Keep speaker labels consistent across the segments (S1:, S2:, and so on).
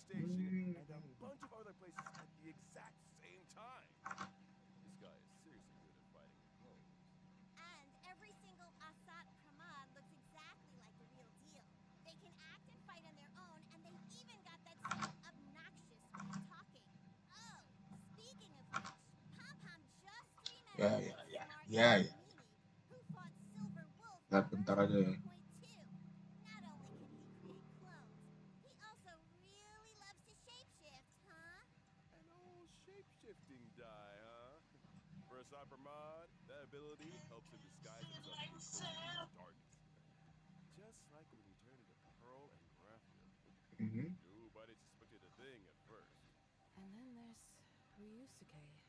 S1: station and a bunch of other places at the exact same time. This guy is seriously good at fighting with clones.
S2: And every single Asat Pramad looks exactly like the real deal. They can act and fight on their own, and they've even got that same obnoxious way of talking. Oh, speaking of which, Pom Pom just
S3: Ya,
S2: remembered
S3: ya,
S2: that
S3: ya,
S2: smart
S3: ya, ya.
S2: Meanie who fought Silver Wolf in
S3: Lihat bentar
S2: version
S3: aja ya.
S2: 1.2. Not only can he create clones, he also really loves to shapeshift, huh?
S1: An old shape-shifting die, huh? For a cyber mod, that ability helps him disguise himself to get closer to his targets. Just like when he turned into Pearl and Graphia.
S3: Mhm.
S1: Nobody suspected a thing at first.
S4: And then there's Ryusuke.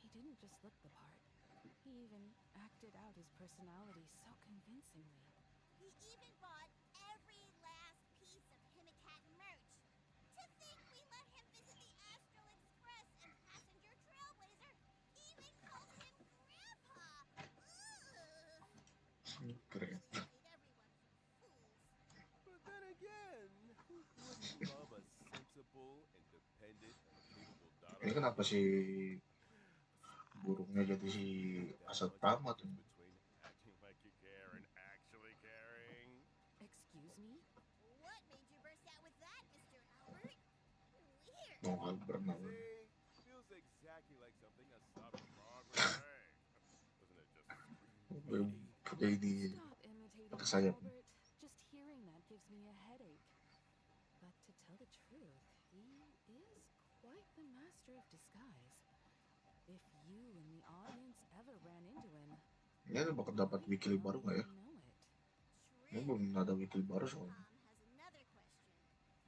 S4: He didn't just look the part. He even acted out his personality so convincingly.
S2: He even bought every last piece of Himikat merch. To think we let him visit the Astral Express and Passenger Trailblazer even called him Grandpa. Ugh. He
S3: Keren.
S2: really played everyone for fools.
S1: But then again, who wouldn't love a sensible, independent, and capable daughter
S3: Ini
S1: like
S3: kenapa
S1: him?
S3: si
S1: Besides,
S3: burungnya jadi
S1: doesn't
S3: si
S1: he know that
S3: Asad
S1: much of the
S3: Pramat
S1: difference
S3: ini?
S1: between acting like you care and actually caring?
S4: Excuse me?
S2: What made you burst out with that, Mr. Albert? Weird.
S3: Oh, nggak pernah.
S1: See, feels exactly like something a sob frog would say. Doesn't it just scream Katie?
S3: Udah ini
S4: Stop imitating me,
S3: tersayap.
S4: Albert. Just hearing that gives me a headache. But to tell the truth, he is quite the master of disguise. If you in the audience ever ran into him,
S3: Ini ada
S4: you
S3: bakal dapat
S4: might
S3: weekly
S4: not
S3: baru nggak ya?
S4: even know it.
S3: Ini
S2: True.
S3: belum ada weekly baru
S2: Pom
S3: soalnya.
S2: Pom has another question.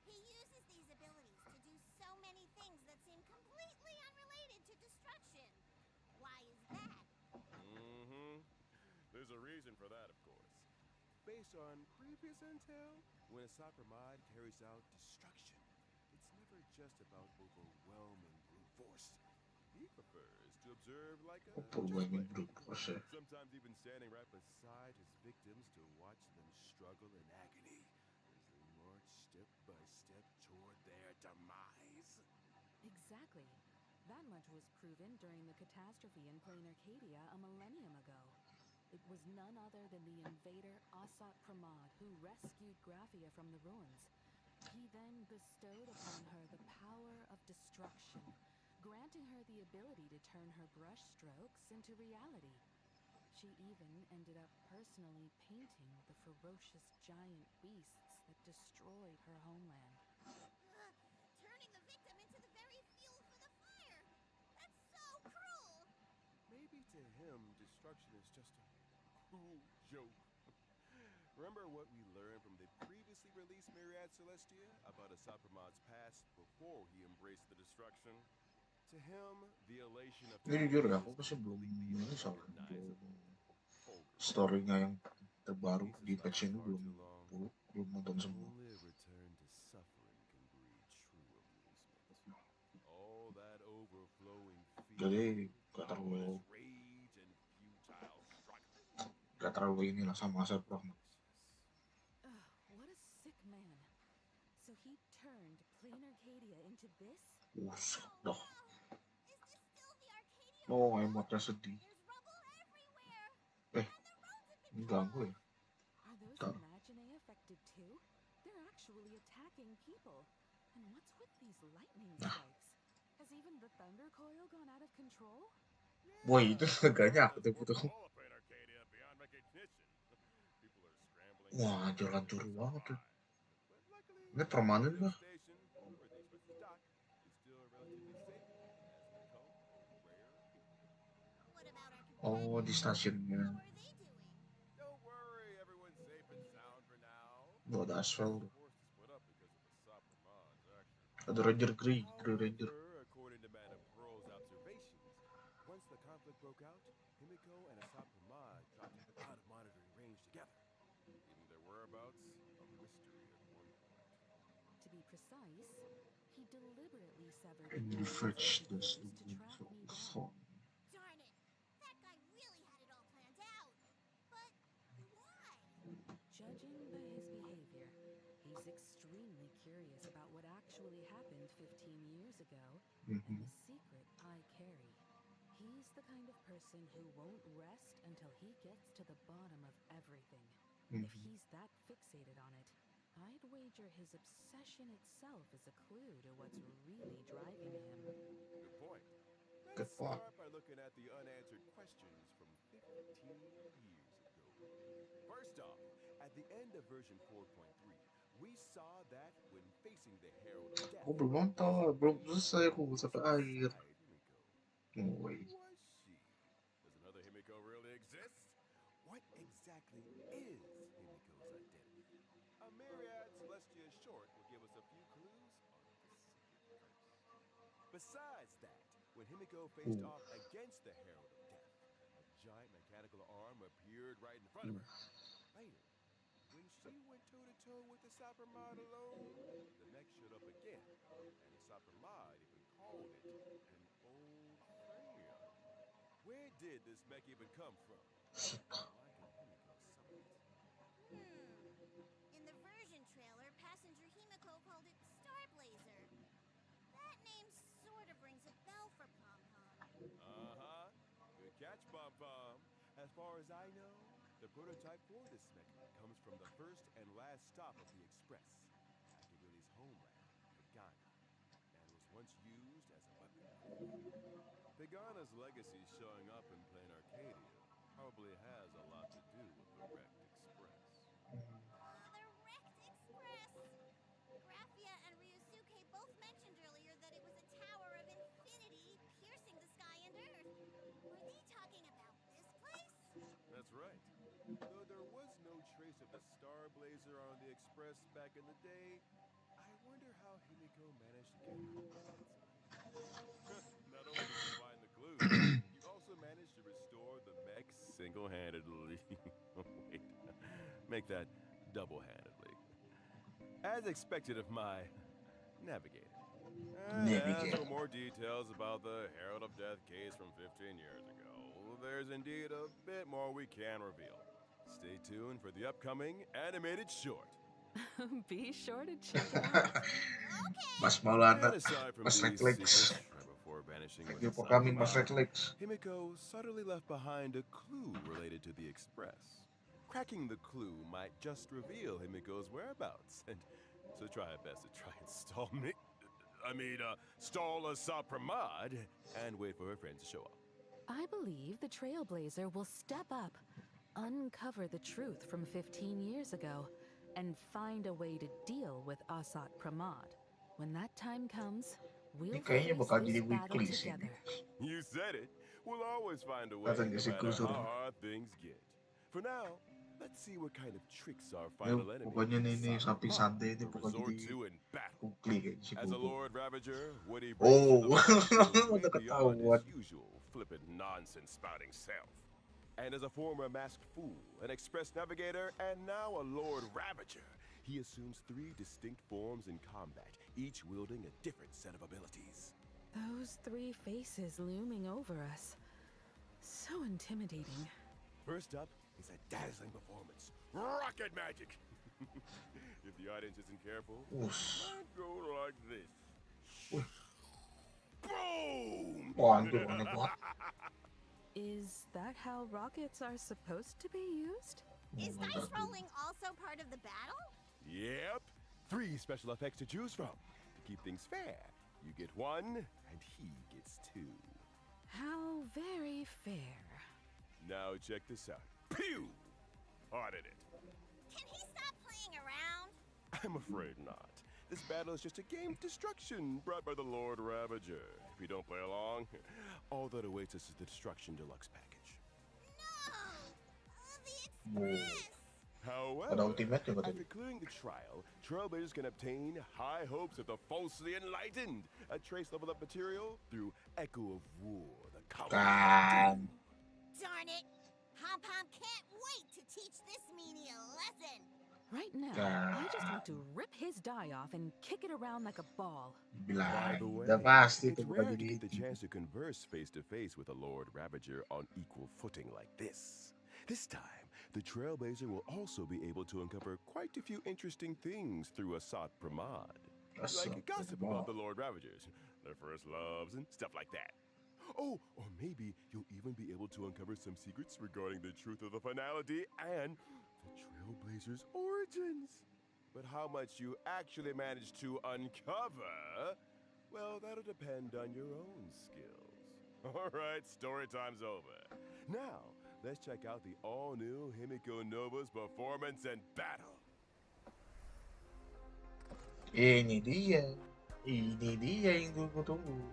S2: He uses these abilities to do so many things that seem completely unrelated to destruction. Why is that?
S1: Mm-hmm. There's a reason for that, of course. Based on previous intel, when a Sapromod carries out destruction, it's never just about overwhelming brute force. He prefers to observe like a chess
S3: Perubahan
S1: player,
S3: brute force ya.
S1: sometimes even standing right beside his victims to watch them struggle in agony as they march step by step toward their demise.
S4: Exactly. That much was proven during the catastrophe in Plain Arcadia a millennium ago. It was none other than the invader Asat Pramad who rescued Graphia from the ruins. He then bestowed upon her the power of destruction, granting her the ability to turn her brush strokes into reality. She even ended up personally painting the ferocious giant beasts that destroyed her homeland.
S2: Turning the victim into the very fuel for the fire. That's so cruel.
S1: Maybe to him, destruction is just a cruel joke. Remember what we learned from the previously released Myriad Celestia about Asapromod's past before he embraced the destruction? To him, the elation of
S3: Ini jujur
S1: today
S3: ya, aku
S1: is
S3: masih belum
S1: completely
S3: ini soalnya belum
S1: unrecognizable. Ogre
S3: storynya yang terbaru
S1: faces
S3: di
S1: like
S3: patch
S1: for
S3: ini
S1: far
S3: belum
S1: too long.
S3: belum nonton semua.
S1: Only a return to suffering can breed true amusement. All that overflowing
S3: Jadi
S1: fear,
S3: gak
S1: boundless
S3: terlalu
S1: rage, and futile struggling.
S3: gak terlalu inilah sama Asad Pramat.
S1: Delicious.
S4: Ugh, what a sick man. So he turned Plain Arcadia into this?
S3: Buset
S2: Oh
S3: dah.
S2: no! Is this still the Arcadia we
S3: Oh,
S2: know?
S3: emotnya sedih.
S2: There's rubble everywhere!
S3: Eh,
S2: And the roads have been
S3: ini
S2: cut
S3: ganggu
S2: off!
S3: ya?
S4: Are those
S3: Ntar.
S4: Imaginae affected too? They're actually attacking people. And what's with these lightning strikes? Has even the thunder coil gone out of control?
S3: Woi, itu
S1: Yeah,
S3: gaknya
S1: and
S3: aku
S1: there's
S3: tuh
S1: more
S3: butuh.
S1: from all of Plain Arcadia beyond recognition. People are scrambling
S3: Wah,
S1: everywhere to
S3: jalan
S1: stay
S3: curi banget tuh.
S1: alive. But
S3: Ini
S1: luckily,
S3: permanen
S1: Graphia
S3: kah?
S1: Station, where they expect to dock, is still relatively safe, as Himiko and Rare people.
S2: What about our
S3: Oh, di
S2: companions?
S3: stasiunnya.
S2: How are they doing?
S1: Don't worry, everyone's safe and sound for now.
S3: Tuh ada
S1: They're
S3: aspal
S1: just
S3: tuh.
S1: forced to split up because of Asap Ramon's actions.
S3: Ada Ranger Grey Ranger.
S1: However, according to Madame Pearl's observations, once the conflict broke out, Himiko and Asap Ramad dropped out of monitoring range together, leaving their whereabouts a mystery at one point.
S4: To be precise, he deliberately severed the
S3: And you
S4: lines that
S3: fetch
S4: he
S3: this
S4: used to track me down.
S3: phone.
S2: Darn it! That guy really had it all planned out! But why?
S4: Judging by his behavior, he's extremely curious about what actually actually happened 15 years ago, and
S3: Mhm.
S4: the secret I carry. He's the kind of person who won't rest until he gets to the bottom of everything. If
S3: Mhm.
S4: he's that fixated on it, I'd wager his obsession itself is a clue to what's really driving him.
S1: Good point.
S3: Good
S1: Let's
S3: point.
S1: start by looking at the unanswered questions from 15 years ago. First off, at the end of version 4.3, we saw that when facing the Herald of Death,
S3: Aku belum nonton, belum selesai aku sampai akhir.
S1: Himiko.
S3: Woi.
S1: Who was she? Does another Himiko really exist? What exactly is Himiko's identity? A myriad Celestia short will give us a few clues on the secret curse. Besides that, when Himiko faced off against the Herald of Death, a giant mechanical arm appeared right in front of her. Later, when she went toe-to-toe with the Sapromod alone, the mech showed up again, and the Sapromod even called it an old friend. Where did this mech even come from? And why can Himiko summon it?
S2: In the version trailer, passenger Himiko called it Starblazer. That name sort of rings a bell for Pom Pom.
S1: Uh-huh. Good catch, Pom Pom. As far as I know, the prototype for this mech comes from the first and last stop of the Express, Akibili's homeland, Pagana, and was once used as a weapon. Pagana's legacy showing up in plain Arcadia probably has a lot to do with the wrecked Express.
S2: The Wrecked Express! Graphia and Ryusuke both mentioned earlier that it was a tower of infinity piercing the sky and earth. Were they talking about this place?
S1: That's right. Though there was no trace of the Star Blazer on the Express back in the day, I wonder how Himiko managed to get hold of its laser. Not only did you find the clues, you also managed to restore the mech single-handedly. Wait, make that double-handedly. As expected of my navigator. And as
S3: Navigate.
S1: for more details about the Herald of Death case from 15 years ago, there's indeed a bit more we can reveal. Stay tuned for the upcoming animated short.
S4: Be sure to check it out.
S3: Mas
S2: Okay!
S3: Maulana,
S1: And aside from
S3: Mas
S1: these
S3: Redlegs.
S1: secrets, right before vanishing
S3: Thank
S1: with
S3: you
S1: the
S3: for coming, Mas
S1: Sapromod,
S3: Redlegs.
S1: Himiko subtly left behind a clue related to the Express. Cracking the clue might just reveal Himiko's whereabouts, and so try our best to try and stall a Sapromod and wait for her friends to show up.
S4: I believe the Trailblazer will step up, uncover the truth from 15 years ago, and find a way to deal with Asat Pramod. When that time comes,
S3: Ini
S4: we'll
S3: kayaknya
S4: face
S3: bakal
S4: this
S3: jadi
S4: battle
S3: weekly sih.
S4: together.
S1: You said it. We'll always find a way,
S3: Katanya
S1: no
S3: si
S1: matter
S3: Gusur.
S1: how hard things get. For now, let's see what kind of tricks our
S3: Ini
S1: final enemy,
S3: pokoknya ini sampai
S1: Sapromod,
S3: Sunday ini
S1: will
S3: bakal
S1: resort
S3: jadi
S1: to in battle.
S3: weekly kayaknya si
S1: As a
S3: Bobo.
S1: Lord Ravager, what he brings to
S3: Oh,
S1: the fight goes way
S3: udah
S1: beyond
S3: ketahuan.
S1: his usual flippant nonsense spouting self. And as a former masked fool, an express navigator, and now a Lord Ravager, he assumes 3 distinct forms in combat, each wielding a different set of abilities.
S4: Those 3 faces looming over us. So intimidating.
S1: First up is a dazzling performance. Rocket magic! If the audience isn't careful, it
S3: Us.
S1: might go like this.
S3: Wih,
S1: Boom!
S3: waduh, aneh banget.
S4: Is that how rockets are supposed to be used?
S2: Is dice rolling also part of the battle?
S1: Yep. 3 special effects to choose from. To keep things fair, you get 1, and he gets 2.
S4: How very fair.
S1: Now check this out. Pew! Hearted it.
S2: Can he stop playing around?
S1: I'm afraid not. This battle is just a game of destruction brought by the Lord Ravager. If you don't play along, all that awaits us is the Destruction Deluxe package.
S2: No! The
S3: Wow.
S2: Express!
S3: Ada
S1: However,
S3: ultimate juga
S1: after
S3: tadi.
S1: clearing the trial, Trailblazers can obtain high hopes of the falsely enlightened, a trace level up material through Echo of War, the
S3: Kan.
S2: Darn it! Pom Pom can't wait to teach this meanie a lesson!
S4: Right now, I just want to rip his die off and kick it around like a ball.
S1: By
S3: Bilang,
S1: the way,
S3: udah pasti
S1: it's
S3: itu bakal
S1: rare to
S3: jadi
S1: get the
S3: ini.
S1: chance to converse face to face with a Lord Ravager on equal footing like this. This time, the Trailblazer will also be able to uncover quite a few interesting things through Asat Pramod. Like
S3: Asal
S1: gossip
S3: mo.
S1: about the Lord Ravagers, their first loves, and stuff like that. Oh, or maybe you'll even be able to uncover some secrets regarding the truth of the finality and the Trailblazers' origins. But how much you actually manage to uncover, well, that'll depend on your own skills. All right, story time's over. Now, let's check out the all-new Himiko Nova's performance and battle.
S3: Ini dia. Ini dia yang tunggu-tunggu.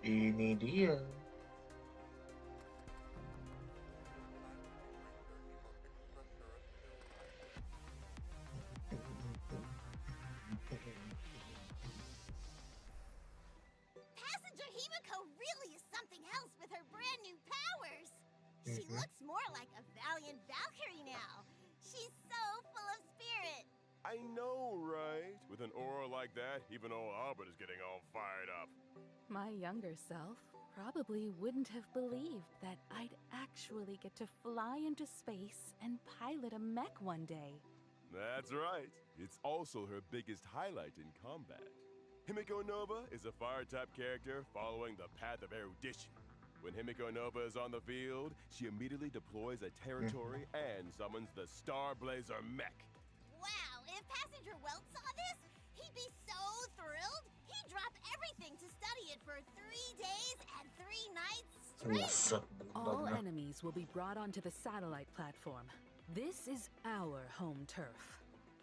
S3: Ini dia.
S2: Passenger Himiko really is something else with her brand new powers. She looks more like a valiant Valkyrie now. She's so full of spirit.
S1: I know, right? With an aura like that, even old Albert is getting all fired up.
S4: My younger self probably wouldn't have believed that I'd actually get to fly into space and pilot a mech one day.
S1: That's right. It's also her biggest highlight in combat. Himiko Nova is a fire-type character following the path of erudition. When Himiko Nova is on the field, she immediately deploys a territory and summons the Starblazer mech.
S2: Wow, if Passenger Welt saw this, he'd be so thrilled. He'd drop everything to study it for 3 days and 3 nights straight.
S3: Buset,
S4: All
S3: bener.
S4: enemies will be brought onto the satellite platform. This is our home turf.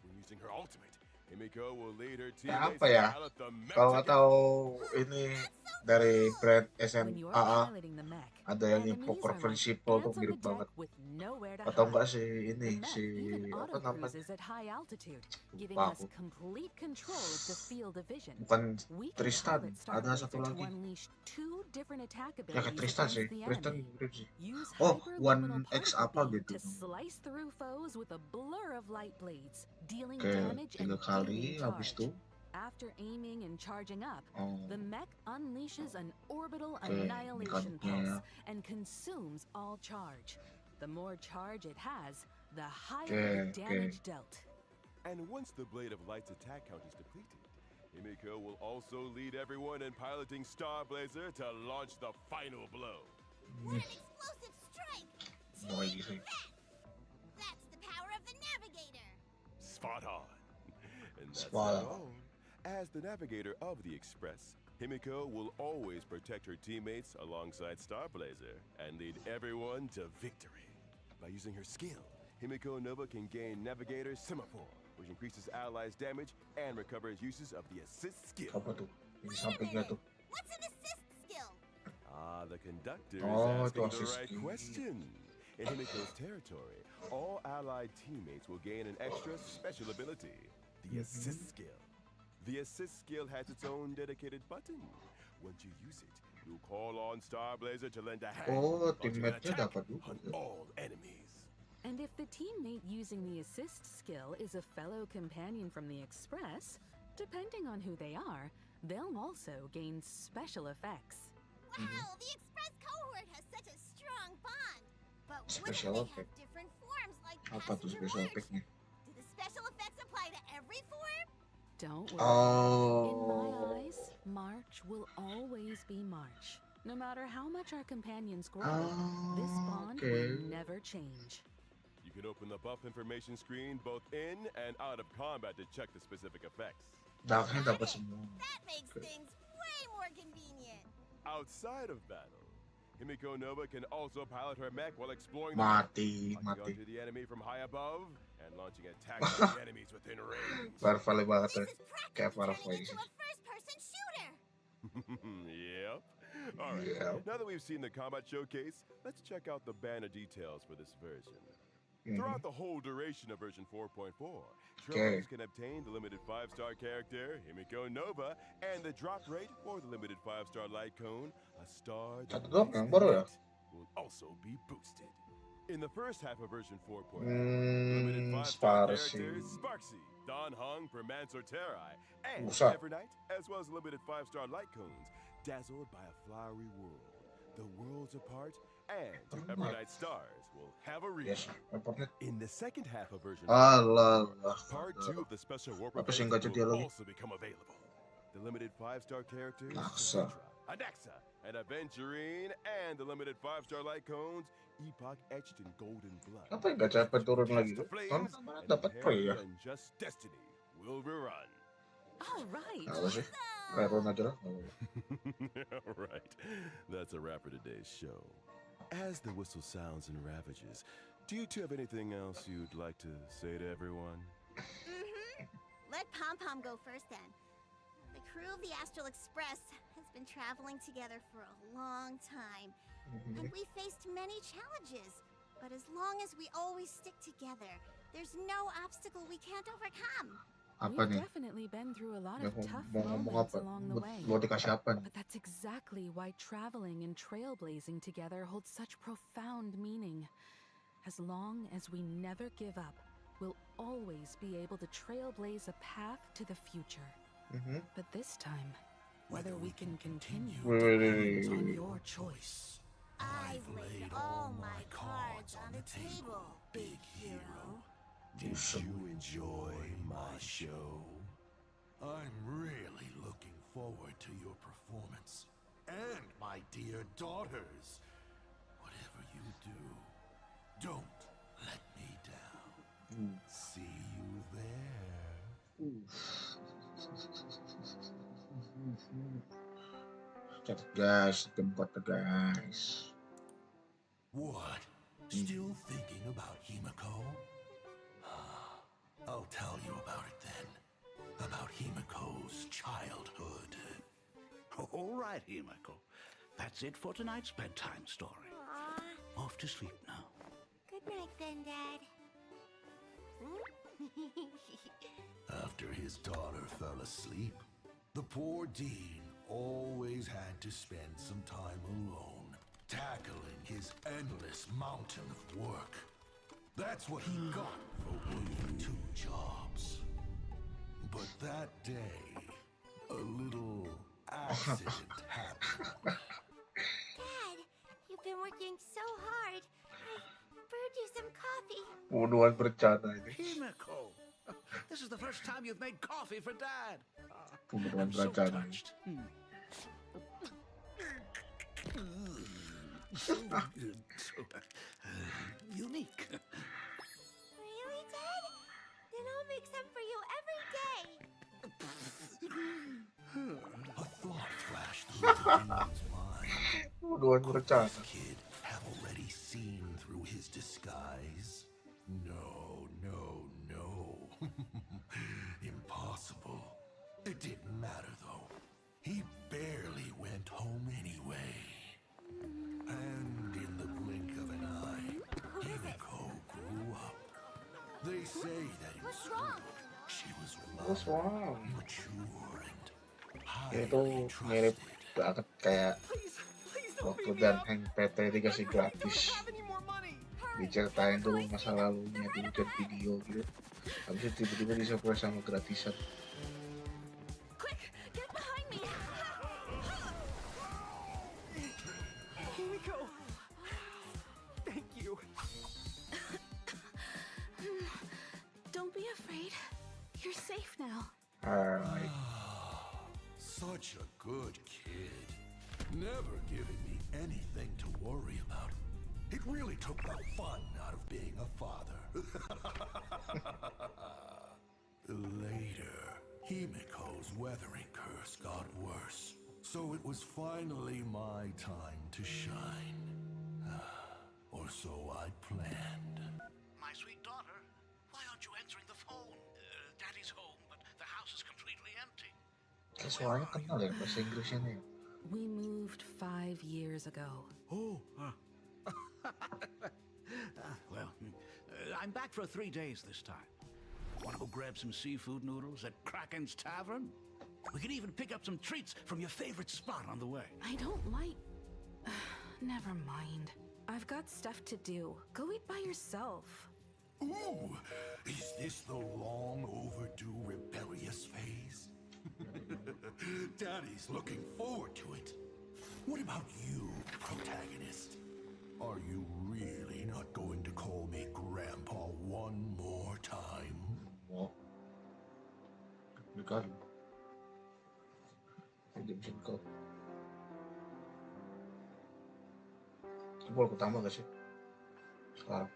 S1: When using her ultimate, Himiko will lead her
S3: Ya,
S1: teammates
S3: apa ya?
S1: to pilot the mech
S3: Kalau nggak
S1: together.
S3: tahu ini dari brand
S4: When you're
S3: SNAA
S4: piloting the mech,
S3: ada yang
S4: enemies
S3: info
S4: are like
S3: principle tuh
S4: ants on the
S3: mirip banget.
S4: deck with nowhere to
S3: Atau enggak
S4: hide.
S3: sih
S4: The
S3: ini
S4: mech
S3: si
S4: even
S3: apa
S4: auto
S3: namanya?
S4: cruises at high altitude, giving
S3: Lupa
S4: us
S3: aku.
S4: complete control of the field of vision.
S3: Bukan
S4: We can
S3: Tristan,
S4: pilot
S3: ada satu
S4: Starblazer to
S3: lagi.
S4: unleash 2 different attack
S3: Ya kayak
S4: abilities
S3: Tristan
S4: against
S3: sih.
S4: the
S3: Tristan
S4: enemy.
S3: mirip sih.
S4: Use
S3: Oh,
S4: hyperluminal
S3: 1X
S4: particle
S3: apa
S4: beam
S3: gitu.
S4: to slice through foes with a blur of light blades, dealing
S3: Kayak
S4: damage
S3: 3
S4: and
S3: kali
S4: gaining
S3: habis
S4: charge.
S3: itu.
S4: After aiming and charging up,
S3: Oh,
S4: the mech unleashes an orbital
S3: oke,
S4: annihilation
S3: mekaniknya.
S4: pulse and consumes all charge. The more charge it has, the higher
S3: Oke,
S4: the damage dealt.
S1: And once the Blade of Light's attack count is depleted, Himiko will also lead everyone in piloting Starblazer to launch the final blow.
S2: What an explosive strike!
S3: Noisy.
S2: Take that! That's the power of the Navigator.
S1: Spot on. And that's
S3: Spot
S1: not
S3: on.
S1: all. As the navigator of the Express, Himiko will always protect her teammates alongside Starblazer and lead everyone to victory. By using her skill, Himiko Nova can gain Navigator Semaphore, which increases allies' damage and recovers uses of the assist skill.
S3: Apa tuh? Di
S2: Wait a
S3: sampingnya
S2: minute.
S3: tuh.
S2: What's an assist skill?
S1: Ah, the conductor
S3: Oh,
S1: is
S3: itu
S1: asking the
S3: assist
S1: right
S3: skill.
S1: question. In Himiko's territory, all allied teammates will gain an extra special ability, the assist skill. The assist skill has its own dedicated button. Once you use it, you'll call on Starblazer to lend a hand
S3: Oh,
S1: launching an
S3: teammate-nya
S1: attack
S3: dapat juga.
S1: on all enemies.
S4: And if the teammate using the assist skill is a fellow companion from the Express, depending on who they are, they'll also gain special effects.
S2: Wow, the Express cohort has such a strong bond. But
S3: Special
S2: wouldn't they have
S3: effect.
S2: different forms like
S3: Apa tuh
S2: Passenger
S3: special
S2: March?
S3: effect-nya?
S2: Do the special effects apply to every form?
S4: Don't worry. In my
S3: Oh.
S4: eyes, March will always be March. No matter how much our companions grow, this bond
S3: Oke.
S4: will never change.
S1: You can open the buff information screen both in and out of combat to check the specific effects.
S3: Darknya
S2: Got
S3: dapat
S2: it.
S3: semua.
S2: That makes
S3: Okay.
S2: things way more convenient.
S1: Outside of battle, Himiko Nova can also pilot her mech while exploring the map,
S3: Mati,
S1: locking
S3: mati.
S1: onto the enemy from high above and launching attacks on the enemies within range.
S3: Firefly banget tuh.
S2: This is
S3: Kayak
S2: practically
S3: Firefly
S2: turning
S3: sih.
S2: into a first-person shooter.
S1: Yep. All right.
S3: Yep.
S1: Now that we've seen the combat showcase, let's check out the banner details for this version.
S3: Mhm.
S1: Throughout the whole duration of version 4.4,
S3: Okay.
S1: travelers can obtain the limited 5-star character, Himiko Nova, and the drop rate for the limited 5-star light cone, a star that
S3: Satu doang
S1: lights
S3: yang
S1: the
S3: baru ya?
S1: net, will also be boosted. In the first half of version 4.4, limited 5-star characters
S3: Sparsi.
S1: Sparksy, Don Hung for Mansorterai, and
S3: Buset.
S1: Evernight, as well as limited 5-star light cones, dazzled by a flowery world, the worlds apart And
S3: Tama.
S1: Evernight Stars will have a
S3: Yes,
S1: rerun.
S3: Evernet.
S1: In the second half of version 4,
S3: Alah.
S1: Part 2 of the special warp
S3: Apa
S1: event
S3: singkat dia
S1: will
S3: lagi?
S1: also become available. The limited 5-star characters,
S3: Naksa.
S1: Citra, Adaxa, and Aventurine, and the limited 5-star light cones, Epoch etched in golden blood.
S3: Apa yang gak capek turun lagi?
S1: Cast of
S3: Tahun
S1: Flames,
S3: kemarin
S1: and
S3: dapat Prey ya?
S1: Inherently Unjust Destiny will rerun.
S4: All right.
S3: Apa sih? Rerun aja lah.
S1: Right. That's a wrap for today's show. As the whistle sounds and ravages, do you two have anything else you'd like to say to everyone?
S2: Let Pom Pom go first then. The crew of the Astral Express has been traveling together for a long time, and we faced many challenges. But as long as we always stick together, there's no obstacle we can't overcome.
S3: Apa
S4: We've
S3: nih?
S4: definitely been through a lot
S3: Mau
S4: of tough
S3: ngomong
S4: moments
S3: apa?
S4: along the way.
S3: Buat dikasih apa nih?
S4: But that's exactly why traveling and trailblazing together holds such profound meaning. As long as we never give up, we'll always be able to trailblaze a path to the future. But this time, whether we can continue depends on your choice.
S2: I've laid all my cards on the table, big hero.
S5: Did you enjoy my show? I'm really looking forward to your performance. And my dear daughters. Whatever you do, don't let me down. See you there.
S3: Catat guys, tempat guys.
S5: What? Still thinking about Himiko? I'll tell you about it then. About Himiko's childhood.
S6: All right, Himiko. That's it for tonight's bedtime story.
S2: Aw,
S6: Off to sleep now.
S2: good night then, Dad.
S5: After his daughter fell asleep, the poor Dean always had to spend some time alone, tackling his endless mountain of work. That's what he got for working 2 jobs. But that day, a little accident happened.
S2: Dad, you've been working so hard. I brewed you some coffee.
S3: Pembunuhan berencana ini.
S6: Himiko, this is the first time you've made coffee for Dad.
S3: Pembunuhan
S6: I'm so
S3: berencana ini.
S6: touched. So good. So unique.
S2: Really, Dad? Then I'll make some for you every day.
S5: A thought flashed through the Dean's mind.
S3: Pembunuhan
S5: Could
S3: berencana.
S5: this kid have already seen through his disguise? No, no, no. Impossible. It didn't matter, though. He barely went home anyway. And in the blink of an eye, Himiko grew up. They say that in
S2: What's
S5: school,
S2: wrong?
S5: she was
S3: What's
S5: loved,
S3: wrong?
S5: mature, and
S3: Itu
S5: highly
S3: mirip
S5: trusted.
S3: banget kayak waktu Dan Heng PT dikasih gratis. Diceritain dulu masa lalunya di ujian video gitu. Habis itu tiba-tiba disurprise sama gratisan.
S4: Quick, get behind me!
S7: Here we go. Thank you.
S4: Don't be afraid. You're safe now.
S3: Alright.
S5: Such a good kid. Never giving me anything to worry about. It really took the fun out of being a father. Later, Himiko's weathering curse got worse. So it was finally my time to shine. Or so I planned.
S6: My sweet daughter, why aren't you answering the phone? Daddy's home, but the house is completely empty.
S3: Kayak suaranya kenal ya bahasa Inggrisnya nih.
S4: We moved 5 years ago.
S6: Oh, well, I'm back for 3 days this time. Want to go grab some seafood noodles at Kraken's Tavern? We could even pick up some treats from your favorite spot on the way.
S4: I don't like... Never mind. I've got stuff to do. Go eat by yourself.
S5: Ooh, is this the long overdue rebellious phase? Daddy's looking forward to it. What about you, protagonist? Are you really not going to call me Grandpa one more time?
S3: Mo. Complicado. Hindi bisa ko. Siguro ko tama kasi. Sekarang.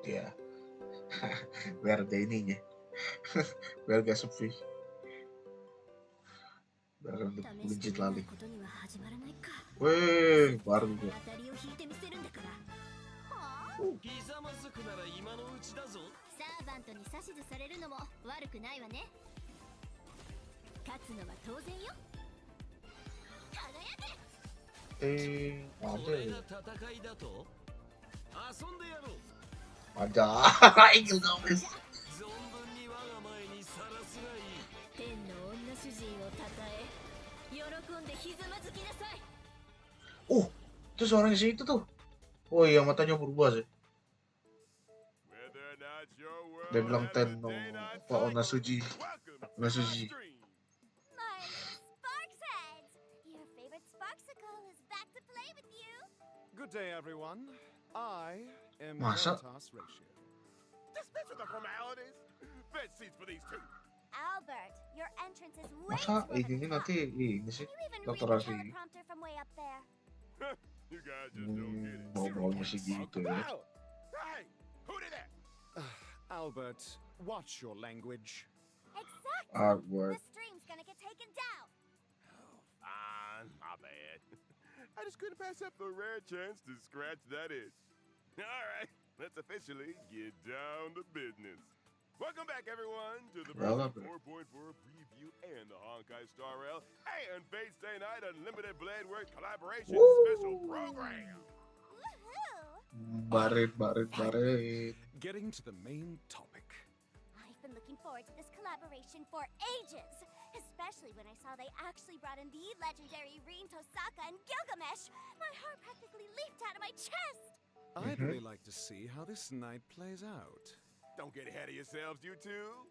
S3: Ya. Biar ada ininya. Biar gak sepi. Biar ada buncit lagi. Weh, baru juga.
S8: ひざまずくなら今のうちだぞ。
S2: サーバントに指図されるのも悪くないわね。勝つのは当然よ。輝け。
S8: これ
S3: ada.
S8: が戦いだと遊んでやろう。
S3: Ada. Ingil Gomez.
S8: 存分に我が前にさらすがいい。
S2: 天の女主人をたたえ、喜んでひざまずきなさい。
S3: Oh, itu suaranya si itu tuh. Oh iya, matanya berubah sih.
S1: Whether or not your world
S3: Dia bilang
S1: has a
S3: ten no
S1: day night
S3: Pak
S1: cycle,
S3: Onasuji.
S1: welcome to
S3: Onasuji.
S1: my stream.
S2: My Sparksheads! Your favorite Sparksicle is back to play with you.
S7: Good day, everyone. I am
S3: Masa?
S7: Veritas Ratio.
S1: Dispense with the formalities. Bed seats for these two.
S2: Albert, your entrance is way
S3: Masa
S2: too over the
S3: ini
S2: top.
S3: nanti ini sih
S2: Can you even read
S3: Dr.
S2: the
S3: Rafi.
S2: teleprompter from way up there?
S1: You guys just don't get it.
S3: Ngobrolnya segitu ya.
S1: Hey, who did that?
S7: Albert, watch your language.
S2: Exactly.
S3: Awkward.
S2: The stream's gonna get taken down.
S1: Fine, my bad. I just couldn't pass up the rare chance to scratch that itch. All right, let's officially get down to business. Welcome back, everyone, to the
S3: Well,
S1: 4.4 preview and the Honkai Star Rail and Fate Stay Night Unlimited Blade Work collaboration special program.
S2: Woohoo!
S3: Baret.
S7: Getting to the main topic.
S2: I've been looking forward to this collaboration for ages, especially when I saw they actually brought in the legendary Rin Tosaka and Gilgamesh. My heart practically leaped out of my chest.
S7: I'd really like to see how this night plays out.
S1: Don't get ahead of yourselves, you two.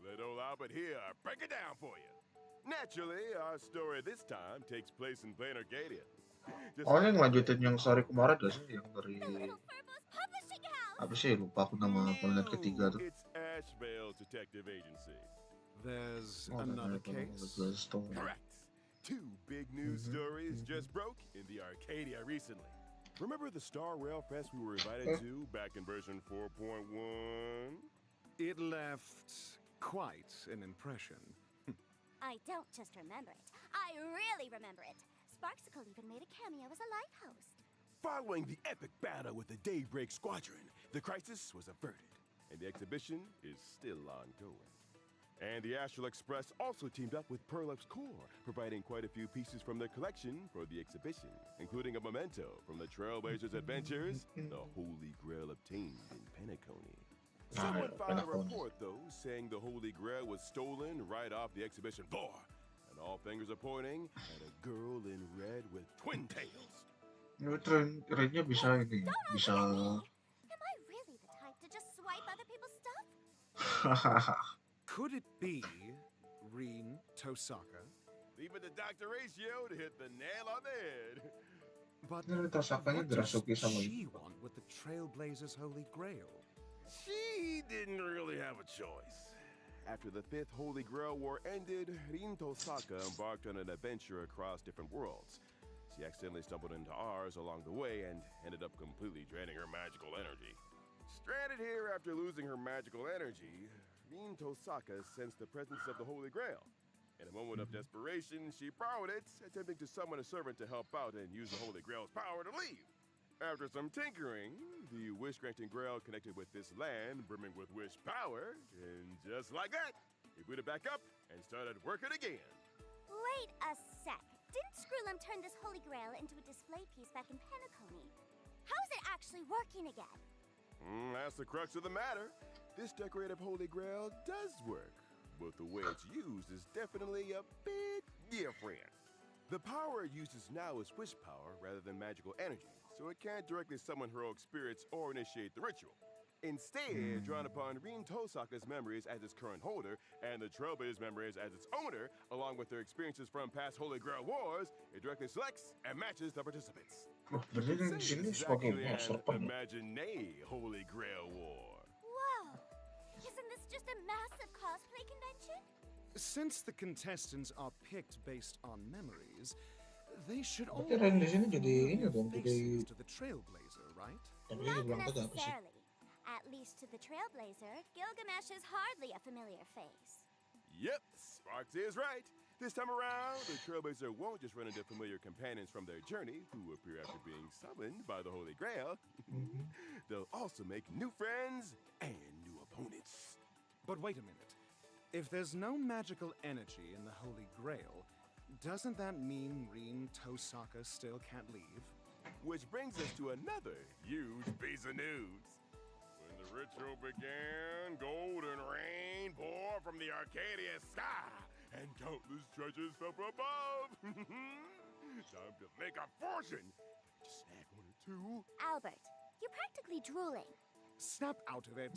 S1: Let old Albert here break it down for you. Naturally, our story this time takes place in plain Arcadia. Just
S3: Oh, ini ngelanjutin yang story kemarin gak sih? Yang dari
S2: The Little Furbo's publishing house.
S3: apa sih? Lupa aku nama planet ketiga tuh.
S1: It's Ashvale Detective Agency.
S7: There's
S3: Oh,
S7: another
S3: planet
S7: case.
S1: Correct. Two big news stories just broke in the Arcadia recently. Remember the Star Rail Fest we were invited to back in version 4.1?
S7: It left quite an impression.
S2: I don't just remember it. I really remember it. Sparksicle even made a cameo as a light host.
S1: Following the epic battle with the Daybreak Squadron, the crisis was averted, and the exhibition is still ongoing. And the Astral Express also teamed up with Perlux Core, providing quite a few pieces from their collection for the exhibition, including a memento from the Trailblazers' adventures, the Holy Grail obtained in Penacony. Someone filed a report, though, saying the Holy Grail was stolen right off the exhibition floor, and all fingers are pointing at a girl in red with twin tails.
S3: Ini trennya bisa ini, bisa.
S2: Am I really the type to just swipe other people's stuff?
S7: Could it be Rin Tosaka?
S1: Leaving the Dr. Ratio to hit the nail on the head.
S7: But
S3: Ini Tosakanya
S7: what does
S3: Drasuki sama
S7: she want with the Trailblazers' Holy Grail?
S1: She didn't really have a choice. After the Fifth Holy Grail War ended, Rin Tosaka embarked on an adventure across different worlds. She accidentally stumbled into ours along the way and ended up completely draining her magical energy. Stranded here after losing her magical energy, Rin Tosaka sensed the presence of the Holy Grail. In a moment of desperation, she borrowed it, attempting to summon a servant to help out and use the Holy Grail's power to leave. After some tinkering, the wish-granting Grail connected with this land brimming with wish power, and just like that, he booted back up and started working again.
S2: Wait a sec. Didn't Screwlum turn this Holy Grail into a display piece back in Penacony? How is it actually working again?
S1: That's the crux of the matter. This decorative Holy Grail does work, but the way it's used is definitely a bit different. The power it uses now is wish power rather than magical energy, so it can't directly summon heroic spirits or initiate the ritual. Instead, drawing upon Rin Tosaka's memories as its current holder and the Trailblazer's memories as its owner, along with their experiences from past Holy Grail wars, it directly selects and matches the participants.
S3: Loh, berarti
S1: Say
S3: di sini
S1: it's
S3: sebagai
S1: actually
S3: monster
S1: an
S3: penuh.
S1: imaginary Holy Grail war.
S2: Whoa! Isn't this just a massive cosplay convention?
S7: Since the contestants are picked based on memories, they should all
S3: Berarti Ren di sini jadi ini
S7: familiar
S3: dong, jadi
S7: faces to the Trailblazer, right?
S3: tapi dia
S2: Not
S3: dibilang tadi apa sih?
S2: necessarily. At least to the Trailblazer, Gilgamesh is hardly a familiar face.
S1: Yep, Sparks is right. This time around, the Trailblazer won't just run into familiar companions from their journey who appear after being summoned by the Holy Grail. They'll also make new friends and new opponents.
S7: But wait a minute. If there's no magical energy in the Holy Grail, doesn't that mean Rin Tosaka still can't leave?
S1: Which brings us to another huge piece of news. When the ritual began, golden rain poured from the Arcadia sky, and countless treasures fell from above. Time to make a fortune. Just snag one or two.
S2: Albert, you're practically drooling.
S7: Snap out of it.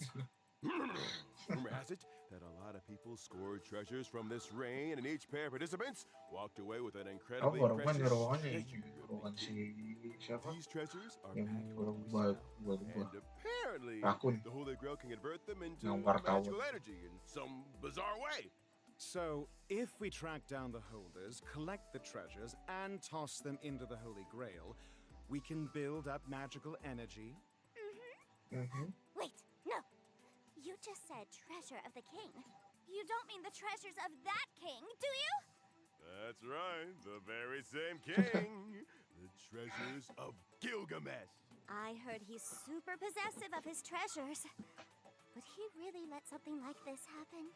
S1: Rumor has it that a lot of people scored treasures from this rain, and each pair of participants walked away with an
S3: Aku
S1: incredibly
S3: baru main
S1: precious
S3: ruangannya
S1: treasure.
S3: ini, ruangan si siapa?
S1: These treasures are
S3: Yang
S1: packed
S3: baru
S1: with
S3: buat
S1: wisdom, and apparently
S3: Rakun.
S1: the Holy Grail can convert them into
S3: Yang wartawan.
S1: magical energy in some bizarre way.
S7: So, if we track down the holders, collect the treasures, and toss them into the Holy Grail, we can build up magical energy.
S2: Wait, no. You just said treasure of the king. You don't mean the treasures of that king, do you?
S1: That's right, the very same king. The treasures of Gilgamesh.
S2: I heard he's super possessive of his treasures. Would he really let something like this happen?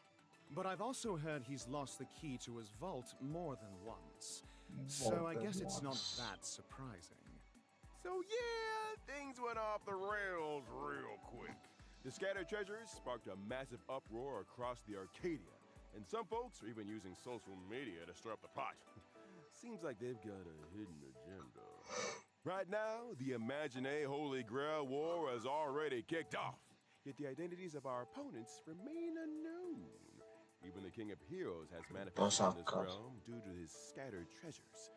S7: But I've also heard he's lost the key to his vault more than once. So I guess it's not that surprising.
S1: So yeah, things went off the rails real quick. The scattered treasures sparked a massive uproar across the Arcadia, and some folks are even using social media to stir up the pot. Seems like they've got a hidden agenda. Right now, the imaginary Holy Grail War has already kicked off, yet the identities of our opponents remain unknown. Even the King of Heroes has manifested in this
S3: Tosaka.
S1: realm due to his scattered treasures.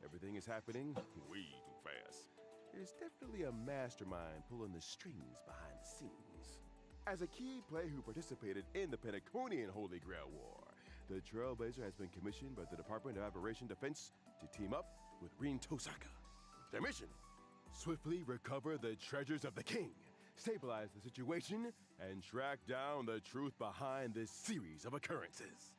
S1: Everything is happening way too fast. There's definitely a mastermind pulling the strings behind the scenes. As a key player who participated in the Penaconian Holy Grail War, the Trailblazer has been commissioned by the Department of Aberration Defense to team up with Rin Tosaka. Their mission: swiftly recover the treasures of the king, stabilize the situation, and track down the truth behind this series of occurrences.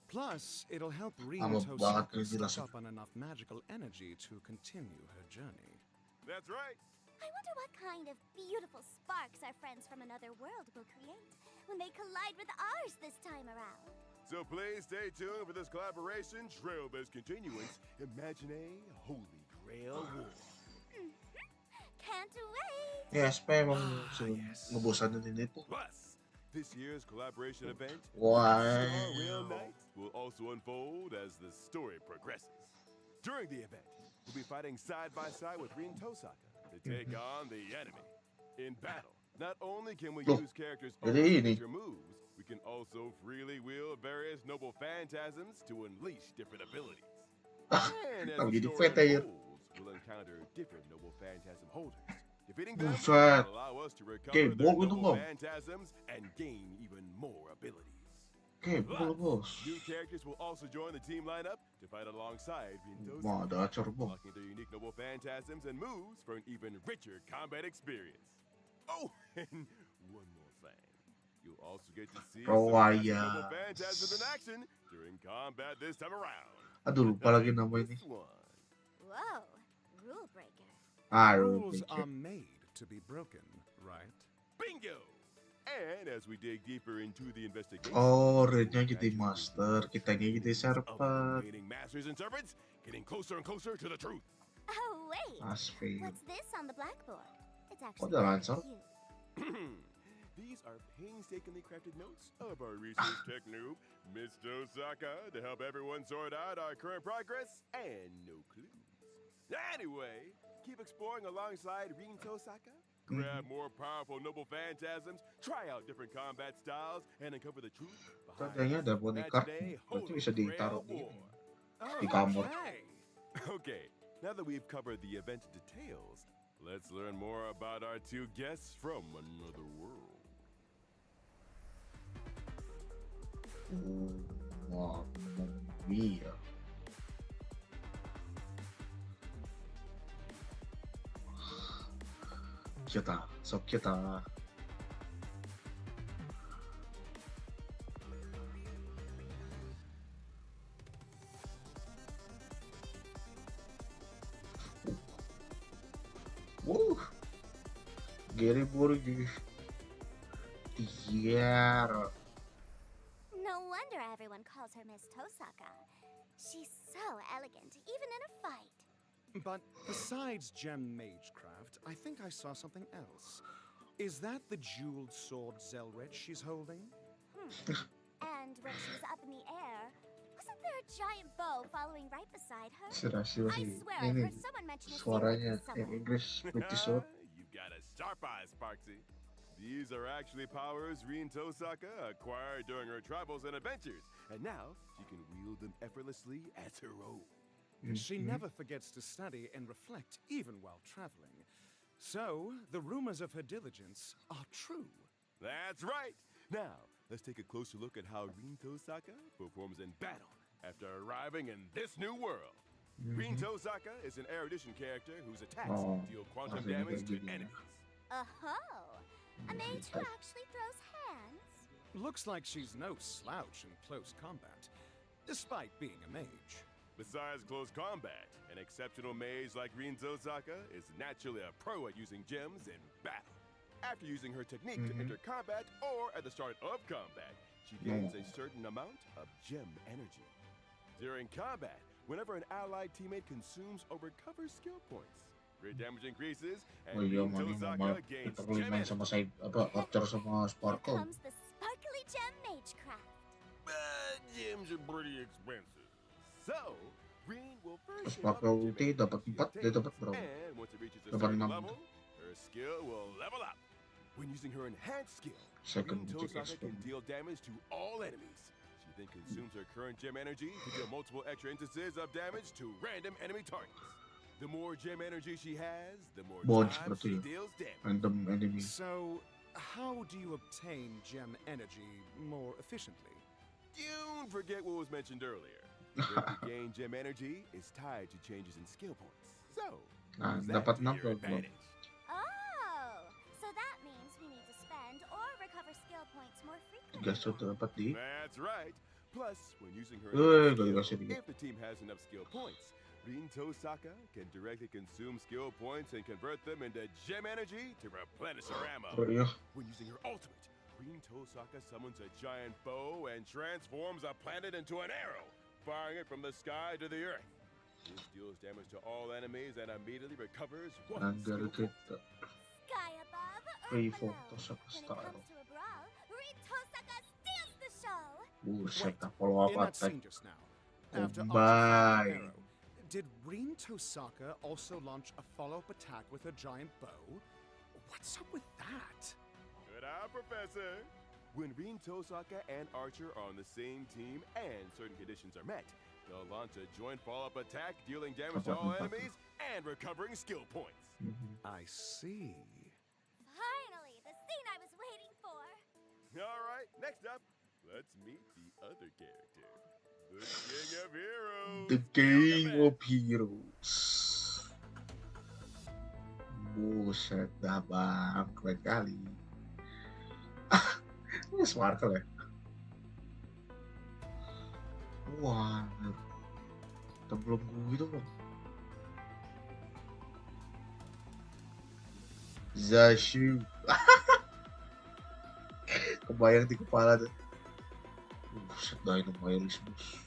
S7: Plus, it'll help Rin
S3: Ama banget
S7: Tosaka
S3: ngejelasin.
S7: stock up on enough magical energy to continue her journey.
S1: That's right.
S2: I wonder what kind of beautiful sparks our friends from another world will create when they collide with ours this time around.
S1: So please stay tuned for this collaboration, Trailblaze Continuance, Imaginary Holy Grail War.
S2: Can't wait!
S3: Ya, supaya emang ngebosanin ini tuh.
S1: Plus, this year's collaboration event,
S3: Wah.
S1: Star Rail Night, will also unfold as the story progresses. During the event, we'll be fighting side by side with Rin Tosaka to take on the enemy. In battle, not only can we
S3: Loh,
S1: use characters'
S3: jadi
S1: own
S3: ini.
S1: signature moves, we can also freely wield various noble phantasms to unleash different abilities. And as
S3: Kalau
S1: the
S3: jadi
S1: story
S3: peta ya.
S1: unfolds, we'll encounter different noble phantasm holders. Defeating them
S3: Buset.
S1: will allow us to recover
S3: Kayak
S1: their
S3: bom itu,
S1: noble
S3: Bang.
S1: phantasms and gain even more abilities.
S3: Oke, betul bos.
S1: New characters will also join the team lineup to fight alongside Rin
S3: Mau
S1: Tosaka,
S3: ada acar bos.
S1: unlocking their unique noble phantasms and moves for an even richer combat experience. Oh, and one more thing. You'll also get to see some classic
S3: Rawaya.
S1: noble phantasms in action during combat this time around.
S3: Aduh, lupa lagi nama ini.
S1: This one.
S2: Whoa, rule breaker.
S3: Ah,
S7: Rules
S3: Rubik.
S7: are made to be broken, right?
S1: Bingo! And as we dig deeper into the investigation,
S3: Oh, Rednya jadi master, kitanya jadi
S1: of the
S3: serpent.
S1: remaining masters and servants, getting closer and closer to the truth.
S2: Oh, wait.
S3: Asfi.
S2: What's this on the blackboard? It's
S3: Oh,
S2: actually
S3: the
S2: very
S3: answer.
S2: cute.
S1: These are painstakingly crafted notes of our research tech noob, Miss Tosaka, to help everyone sort out our current progress and no clues. Anyway, keep exploring alongside Rin Tosaka Grab more powerful noble phantasms, try out different combat styles, and uncover the truth behind
S3: Tandanya ada boneka.
S1: Imaginary
S3: Berarti
S1: Holy
S3: bisa
S1: Grail
S3: ditaruh di
S1: War.
S3: ini. Di kamar.
S7: Okay.
S1: Okay, now that we've covered the event details, let's learn more about our two guests from another world.
S3: Mamma mia. Kita, so kita. Woo. Gary Burgi. Yeah.
S2: No wonder everyone calls her Miss Tosaka. She's so elegant, even in a fight.
S7: But besides gem magecraft, I think I saw something else. Is that the jeweled sword Zelrich she's holding?
S2: And when she's up in the air, wasn't there a giant bow following right beside her?
S3: Serasi
S2: I
S3: masih
S2: swear I've
S3: ini
S2: heard someone mention a
S3: suaranya
S2: secret somewhere.
S3: English British sword.
S1: You got a sharp eye, Sparksy. These are actually powers Rin Tosaka acquired during her travels and adventures, and now she can wield them effortlessly as her own.
S7: She never forgets to study and reflect, even while traveling. So, the rumors of her diligence are true.
S1: That's right. Now, let's take a closer look at how Rin Tosaka performs in battle after arriving in this new world. Rin Tosaka is an erudition character whose attacks deal quantum
S3: aslinya
S1: damage
S3: kayak
S1: to
S3: gini ya.
S1: enemies.
S2: A mage who actually throws hands?
S7: Looks like she's no slouch in close combat, despite being a mage.
S1: Besides close combat, an exceptional mage like Rin Tosaka is naturally a pro at using gems in battle. After using her technique to enter combat or at the start of combat, she gains a certain amount of gem energy. During combat, whenever an allied teammate consumes or recovers skill points, her damage increases and
S3: Oh iya,
S1: Rin
S3: mana
S1: Tosaka
S3: mama
S1: gains
S3: kita perlu
S1: gem
S3: main
S1: energy.
S3: sama saya Archer sama
S2: Here
S3: Sparkle.
S2: comes the sparkly gem magecraft.
S1: Gems are pretty expensive. So, Rin will first
S3: Terus pakai ulti dapat 4, dia dapat berapa?
S1: and once it reaches a
S3: Dapat
S1: certain
S3: 6.
S1: level, her skill will level up. When using her enhanced skill,
S3: Second
S1: Rin Tosaka
S3: magic
S1: can deal damage to all enemies. She then consumes her current gem energy to deal multiple extra instances of damage to random enemy targets. The more gem energy she has, the more
S3: Bonus
S1: time
S3: berarti
S1: she
S3: ya.
S1: deals damage.
S3: Random enemy.
S7: So, how do you obtain gem energy more efficiently?
S1: Don't forget what was mentioned earlier. The way to gain gem energy is tied to changes in skill points. So,
S3: Nah,
S1: use that
S3: dapat
S1: to
S3: 6
S1: your
S3: belum.
S1: advantage.
S2: Oh, so that means we need to spend or recover skill points more
S3: 3
S2: frequently.
S3: sudah dapat di.
S1: That's right. Plus, when using her
S3: Gak
S1: skill,
S3: dikasih dikit.
S1: if the team has enough skill points, Rin Tosaka can directly consume skill points and convert them into gem energy to replenish her ammo.
S3: Oh iya.
S1: When using her ultimate, Rin Tosaka summons a giant bow and transforms a planet into an arrow, firing it from the sky to the earth. This deals damage to all enemies and immediately recovers one
S3: Anggar
S1: skill point.
S3: kita.
S2: Sky above,
S3: Free
S2: earth
S3: for
S2: below.
S3: Tosaka
S2: When it
S3: style.
S2: comes to a brawl, Rin Tosaka steals the show.
S3: Buset, follow
S7: In
S3: up
S7: that scene
S3: attack.
S7: just now,
S3: Oh,
S7: after Archer
S3: bye.
S7: fired an arrow, did Rin Tosaka also launch a follow-up attack with her giant bow? What's up with that?
S1: Good eye, Professor. When Rin Tosaka and Archer are on the same team and certain conditions are met, they'll launch a joint follow-up attack, dealing damage to all enemies and recovering skill points.
S7: I see.
S2: Finally, the scene I was waiting for.
S1: All right, next up, let's meet the other character, the King of Heroes.
S3: The King of Heroes. Buset dah bang, keren kali. Ini Sparkle ya? Wah, sebelum gue itu bang. Zashu. Kebayang di kepala tuh. Buset dah itu Mirismus.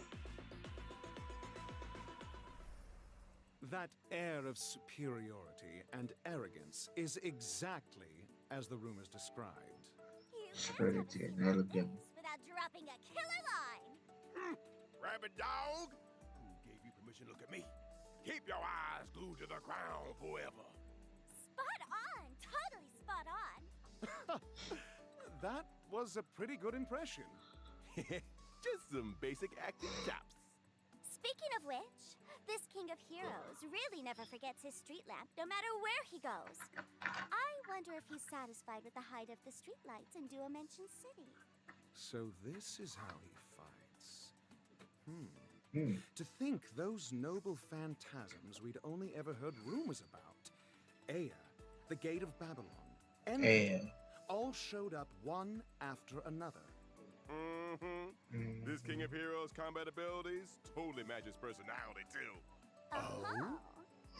S7: That air of superiority and arrogance is exactly as the rumors described.
S2: You
S3: Security and
S2: can't
S3: elegant.
S2: without dropping a killer line.
S1: Rabbit dog, who gave you permission to look at me? Keep your eyes glued to the ground forever.
S2: Spot on. Totally spot on.
S7: That was a pretty good impression.
S1: Just some basic acting chops.
S2: Speaking of which, this King of Heroes really never forgets his street lamp, no matter where he goes. I wonder if he's satisfied with the height of the streetlights in Duo-Mention City.
S7: So this is how he fights. To think those noble phantasms we'd only ever heard rumors about, Ea, the Gate of Babylon, and all showed up one after another.
S1: This King of Heroes' combat abilities totally matches personality too.
S2: Oh.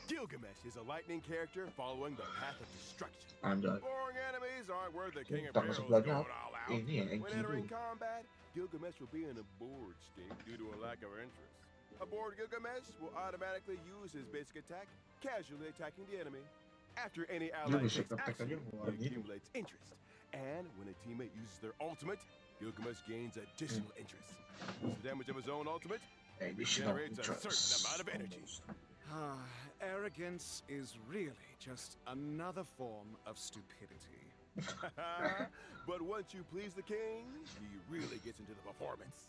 S1: Gilgamesh is a lightning character following the path of destruction.
S3: Anjay.
S1: Boring enemies aren't worth the King of
S3: Tangga
S1: Heroes
S3: sebelahnya
S1: going all out.
S3: ini ya,
S1: When entering combat, Gilgamesh will be in a bored state due to a lack of interest. A bored Gilgamesh will automatically use his basic attack, casually attacking the enemy. After any ally
S3: bisa
S1: takes
S3: praktek
S1: action,
S3: aja keluar
S1: he
S3: gitu.
S1: accumulates interest. And when a teammate uses their ultimate, Gilgamesh gains additional interest. With the damage of his own ultimate, he
S3: Additional
S1: generates a certain
S3: interest.
S1: amount of energy.
S7: Arrogance is really just another form of stupidity.
S1: But once you please the king, he really gets into the performance.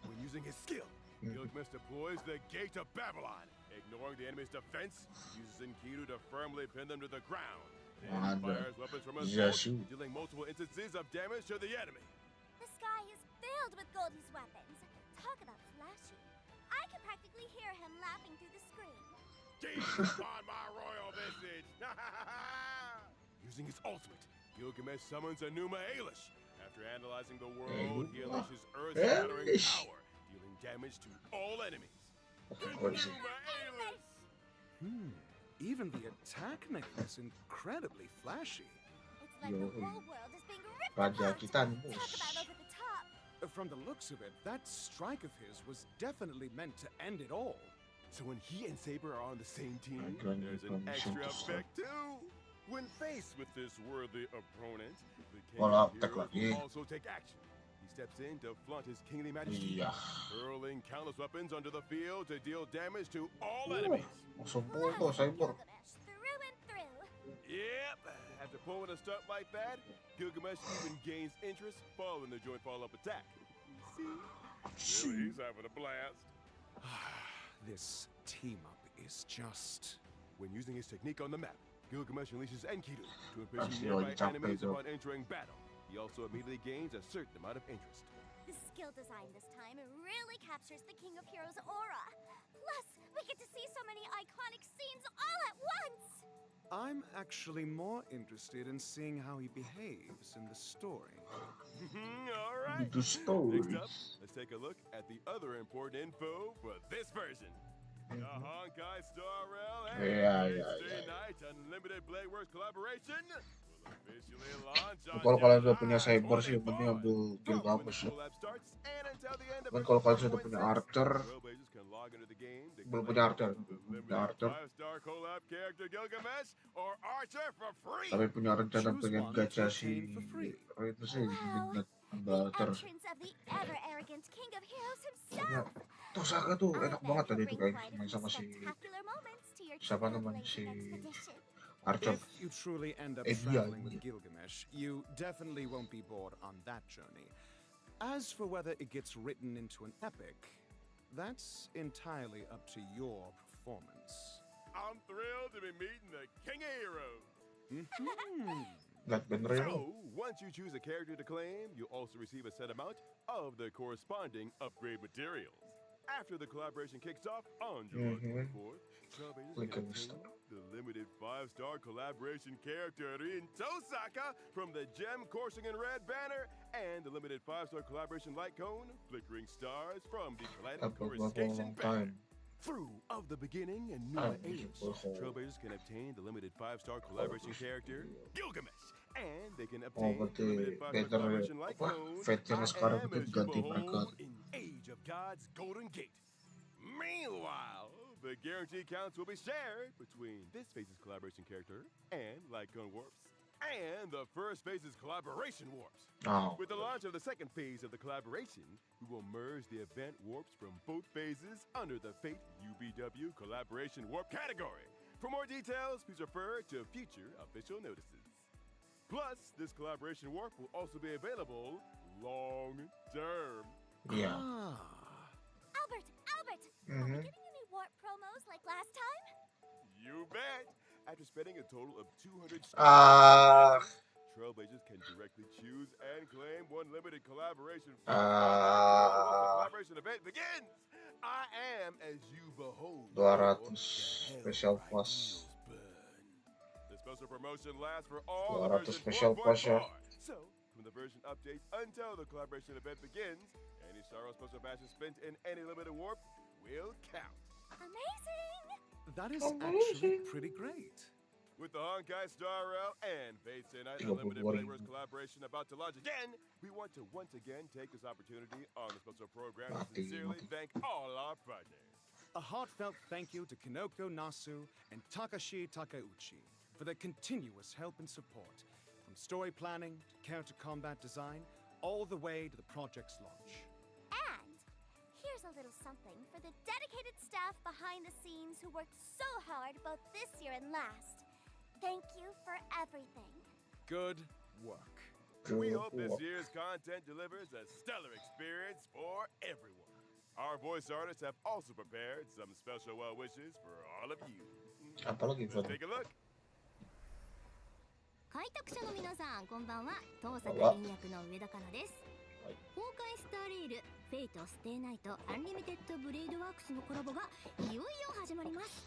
S1: When using his skill, Gilgamesh deploys the Gate of Babylon, ignoring the enemy's defense, uses Enkidu to firmly pin them to the ground, then fires weapons from his bolt, dealing multiple instances of damage to the enemy.
S2: The sky is filled with Goldie's weapons. Talk about flashy. I can practically hear him laughing through the screen.
S1: Gaze upon my royal visage! Using his ultimate, Gilgamesh summons Enuma Elish. After analyzing the world, he unleashes earth-shattering power, dealing damage to all enemies. Enuma Elish!
S7: Even the attack name is incredibly flashy.
S2: It's like the whole world is being ripped
S3: Raja
S2: apart.
S3: Titan
S2: Talk
S3: Bus.
S2: about over the top.
S7: From the looks of it, that strike of his was definitely meant to end it all.
S1: So when he and Saber are on the same team,
S3: Again,
S1: there's an
S3: permission
S1: extra
S3: to start.
S1: effect too. When faced with this worthy opponent, the King
S3: Wala,
S1: of
S3: attack
S1: Heroes
S3: lagi.
S1: will also take action. He steps in to flaunt his kingly majesty,
S3: Iya.
S1: hurling countless weapons onto the field to deal damage to all enemies.
S3: Langsung pukul Cyber.
S2: Gilgamesh through and through.
S1: Yep, after pulling a stunt like that, Gilgamesh even gains interest following the joint follow-up attack. See? Really, he's having a blast.
S7: This team-up is just...
S1: When using his technique on the map, Gilgamesh unleashes Enkidu to imprison
S3: Pasti
S1: nearby
S3: lagi capek
S1: enemies
S3: tuh.
S1: upon entering battle. He also immediately gains a certain amount of interest.
S2: The skill design this time really captures the King of Heroes aura. Plus, we get to see so many iconic scenes all at once.
S7: I'm actually more interested in seeing how he behaves in the story.
S1: All right.
S3: Itu stories.
S1: Next up, let's take a look at the other important info for this version. The Honkai Star Rail and Wednesday Night Unlimited Blade Works collaboration will officially launch on
S3: Kalau kalian udah punya
S1: July
S3: Cyber sih, yang penting
S1: 24.
S3: ambil
S1: From when
S3: Gilgamesh
S1: the
S3: ya.
S1: collab starts and until the end of
S3: Dan kalau kalian
S1: version
S3: sudah punya
S1: 1.6,
S3: Archer,
S1: Trailblazers can log into the game to
S3: belum
S1: collect
S3: punya Archer,
S1: the
S3: belum punya
S1: limited
S3: Archer,
S1: 5-star collab character Gilgamesh or Archer for free.
S3: tapi punya rencana
S7: Choose
S3: pengen
S7: one
S3: gacha
S7: to
S3: si
S7: obtain for free.
S3: itu sih minat ambil
S2: The
S3: Archer.
S2: entrance of the ever-arrogant King of Heroes
S3: Ya,
S2: himself.
S3: tuh Saga tuh
S2: I
S3: enak
S2: bet
S3: banget
S2: he'll
S3: tadi tuh
S2: bring
S3: kayak
S2: quite a
S3: main
S2: few
S3: sama si
S2: spectacular moments to your
S3: siapa namanya si
S2: trailblazing expedition.
S3: Archer.
S7: If you truly end up
S3: Dia,
S7: traveling
S3: iya.
S7: with Gilgamesh, you definitely won't be bored on that journey. As for whether it gets written into an epic, that's entirely up to your performance.
S1: I'm thrilled to be meeting the King of Heroes.
S3: Lihat bener ya.
S1: So, once you choose a character to claim, you'll also receive a set amount of the corresponding upgrade materials. After the collaboration kicks off on July 24th, Trailblazers
S3: Link
S1: can
S3: in the
S1: obtain
S3: store.
S1: the limited 5-star collaboration character Rin Tosaka from the Gem Coursing in Red banner and the limited 5-star collaboration light cone Flickering Stars from the Telat
S3: Apa gua
S1: Coruscation
S3: long
S1: banner.
S3: time.
S1: Through of the beginning and Numa Age,
S3: Oh.
S1: Trailblazers can obtain the limited 5-star collaboration character Gilgamesh, and they can
S3: Oh,
S1: obtain the
S3: berarti
S1: limited 5-star
S3: better
S1: collaboration light
S3: apa?
S1: cone
S3: Fate-nya sekarang
S1: I Am
S3: itu
S1: As You
S3: ganti mereka.
S1: Behold in Age of God's Golden Gate. Meanwhile, the guarantee counts will be shared between this phase's collaboration character and Lycone Warps, and the first phase's collaboration warps.
S3: Oh,
S1: With the launch of the second phase of the collaboration, we will merge the event warps from both phases under the Fate UBW Collaboration Warp category. For more details, please refer to future official notices. Plus, this collaboration warp will also be available long term.
S3: Yeah.
S2: Albert, Albert, are we getting any warp promos like last time?
S1: You bet. After spending a total of 200
S3: Ah.
S1: Trailblazers can directly choose and claim one limited collaboration once the
S3: Ah.
S1: collaboration event begins. I am as you behold.
S3: 200 special plus.
S1: The special promotion lasts for all
S3: 200
S1: version
S3: special plus ya.
S1: 4.4. So, from the version updates until the collaboration event begins, any Star Wars special batches spent in any limited warp will count.
S2: Amazing!
S7: That is actually pretty great.
S1: With the Honkai Star Rail and Fate Stay Night
S3: 32
S1: Unlimited
S3: ribu.
S1: Players collaboration about to launch again, we want to once again take this opportunity on the special program to
S3: Mati,
S1: sincerely
S3: mati.
S1: thank all our partners.
S7: A heartfelt thank you to Kinoko Nasu and Takashi Takeuchi for their continuous help and support, from story planning to character combat design, all the way to the project's launch.
S2: And here's a little something for the dedicated staff behind the scenes who worked so hard both this year and last. Thank you for everything.
S7: Good work.
S1: We
S3: Good
S1: hope this
S3: work.
S1: year's content delivers a stellar experience for everyone. Our voice artists have also prepared some special well wishes for all of you.
S3: Apalagi
S1: Let's
S3: photo.
S1: take a look.
S2: 開拓者の皆さん、こんばんは。東坂
S3: こんばんは
S2: 凛役の上田かなです。
S3: はい
S2: 崩壊スターレイル、フェイトステイナイト、アンリミテッドブレイドワークスのコラボがいよいよ始まります。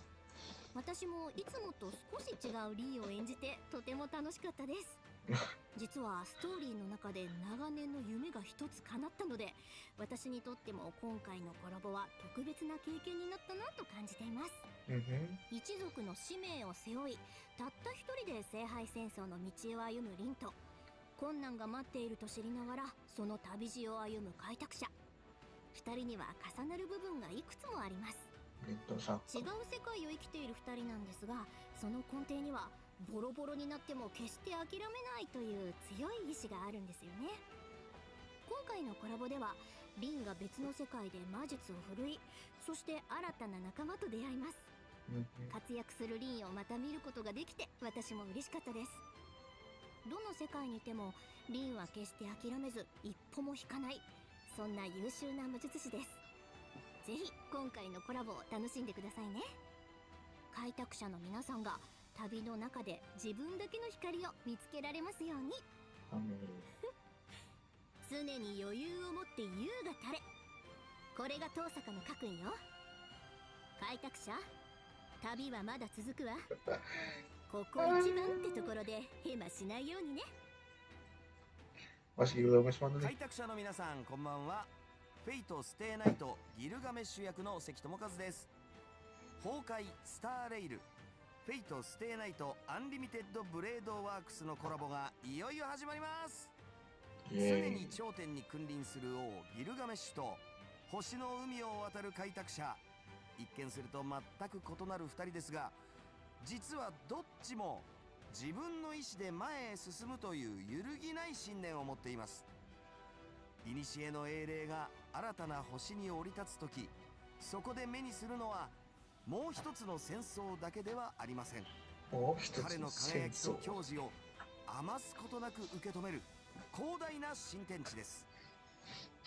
S2: 私もいつもと少し違うリーを演じてとても楽しかったです。実はストーリーの中で長年の夢が一つ叶ったので、私にとっても今回のコラボは特別な経験になったなと感じています。一族の使命を背負い、たった一人で聖杯戦争の道を歩むリンと、困難が待っていると知りながらその旅路を歩む開拓者。二人には重なる部分がいくつもあります。
S3: Ito sa
S2: 違う世界を生きている二人なんですが、その根底にはボロボロになっても決して諦めないという強い意志があるんですよね。今回のコラボではリンが別の世界で魔術を振るい、そして新たな仲間と出会います。活躍するリンをまた見ることができて私も嬉しかったです。どの世界にいてもリンは決して諦めず一歩も引かない、そんな優秀な魔術師です。ぜひ今回のコラボを楽しんでくださいね。開拓者の皆さんが旅の中で自分だけの光を見つけられますように。常に余裕を持って優が垂れ。これが東坂の家訓よ。開拓者、旅はまだ続くわ。ここ一番ってところでヘマしないようにね。
S3: Mas gila mas mana
S8: 開
S3: nih?
S8: 拓者の皆さんこんばんは。フェイトステイナイトギルガメッシュ役の関智和です。崩壊スターレイルフェイトステイナイトアンリミテッドブレードワークスのコラボがいよいよ始まります。常に頂点に君臨する王ギルガメッシュと星の海を渡る開拓者、一見すると全く異なる2人ですが、実はどっちも自分の意志で前へ進むという揺るぎない信念を持っています。古の英霊が新たな星に降り立つ時、そこで目にするのはもう一つの戦争だけではありません。彼の輝きと矜持を余すことなく受け止める広大な新天地です。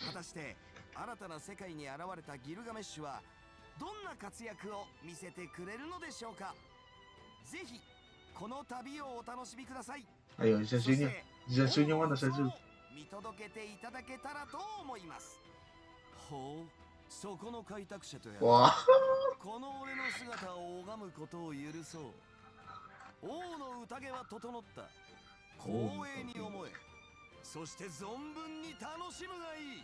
S8: 果たして新たな世界に現れたギルガメッシュはどんな活躍を見せてくれるのでしょうか。ぜひこの旅をお楽しみください。
S3: Ayo, sensunya. Sensunya mana sensu?
S8: 見届けていただけたらと思います。ほう、そこの開拓者とやら
S3: Wah.
S8: この俺の姿を拝むことを許そう。王の宴は整った。光栄に思え。そして存分に楽しむがいい。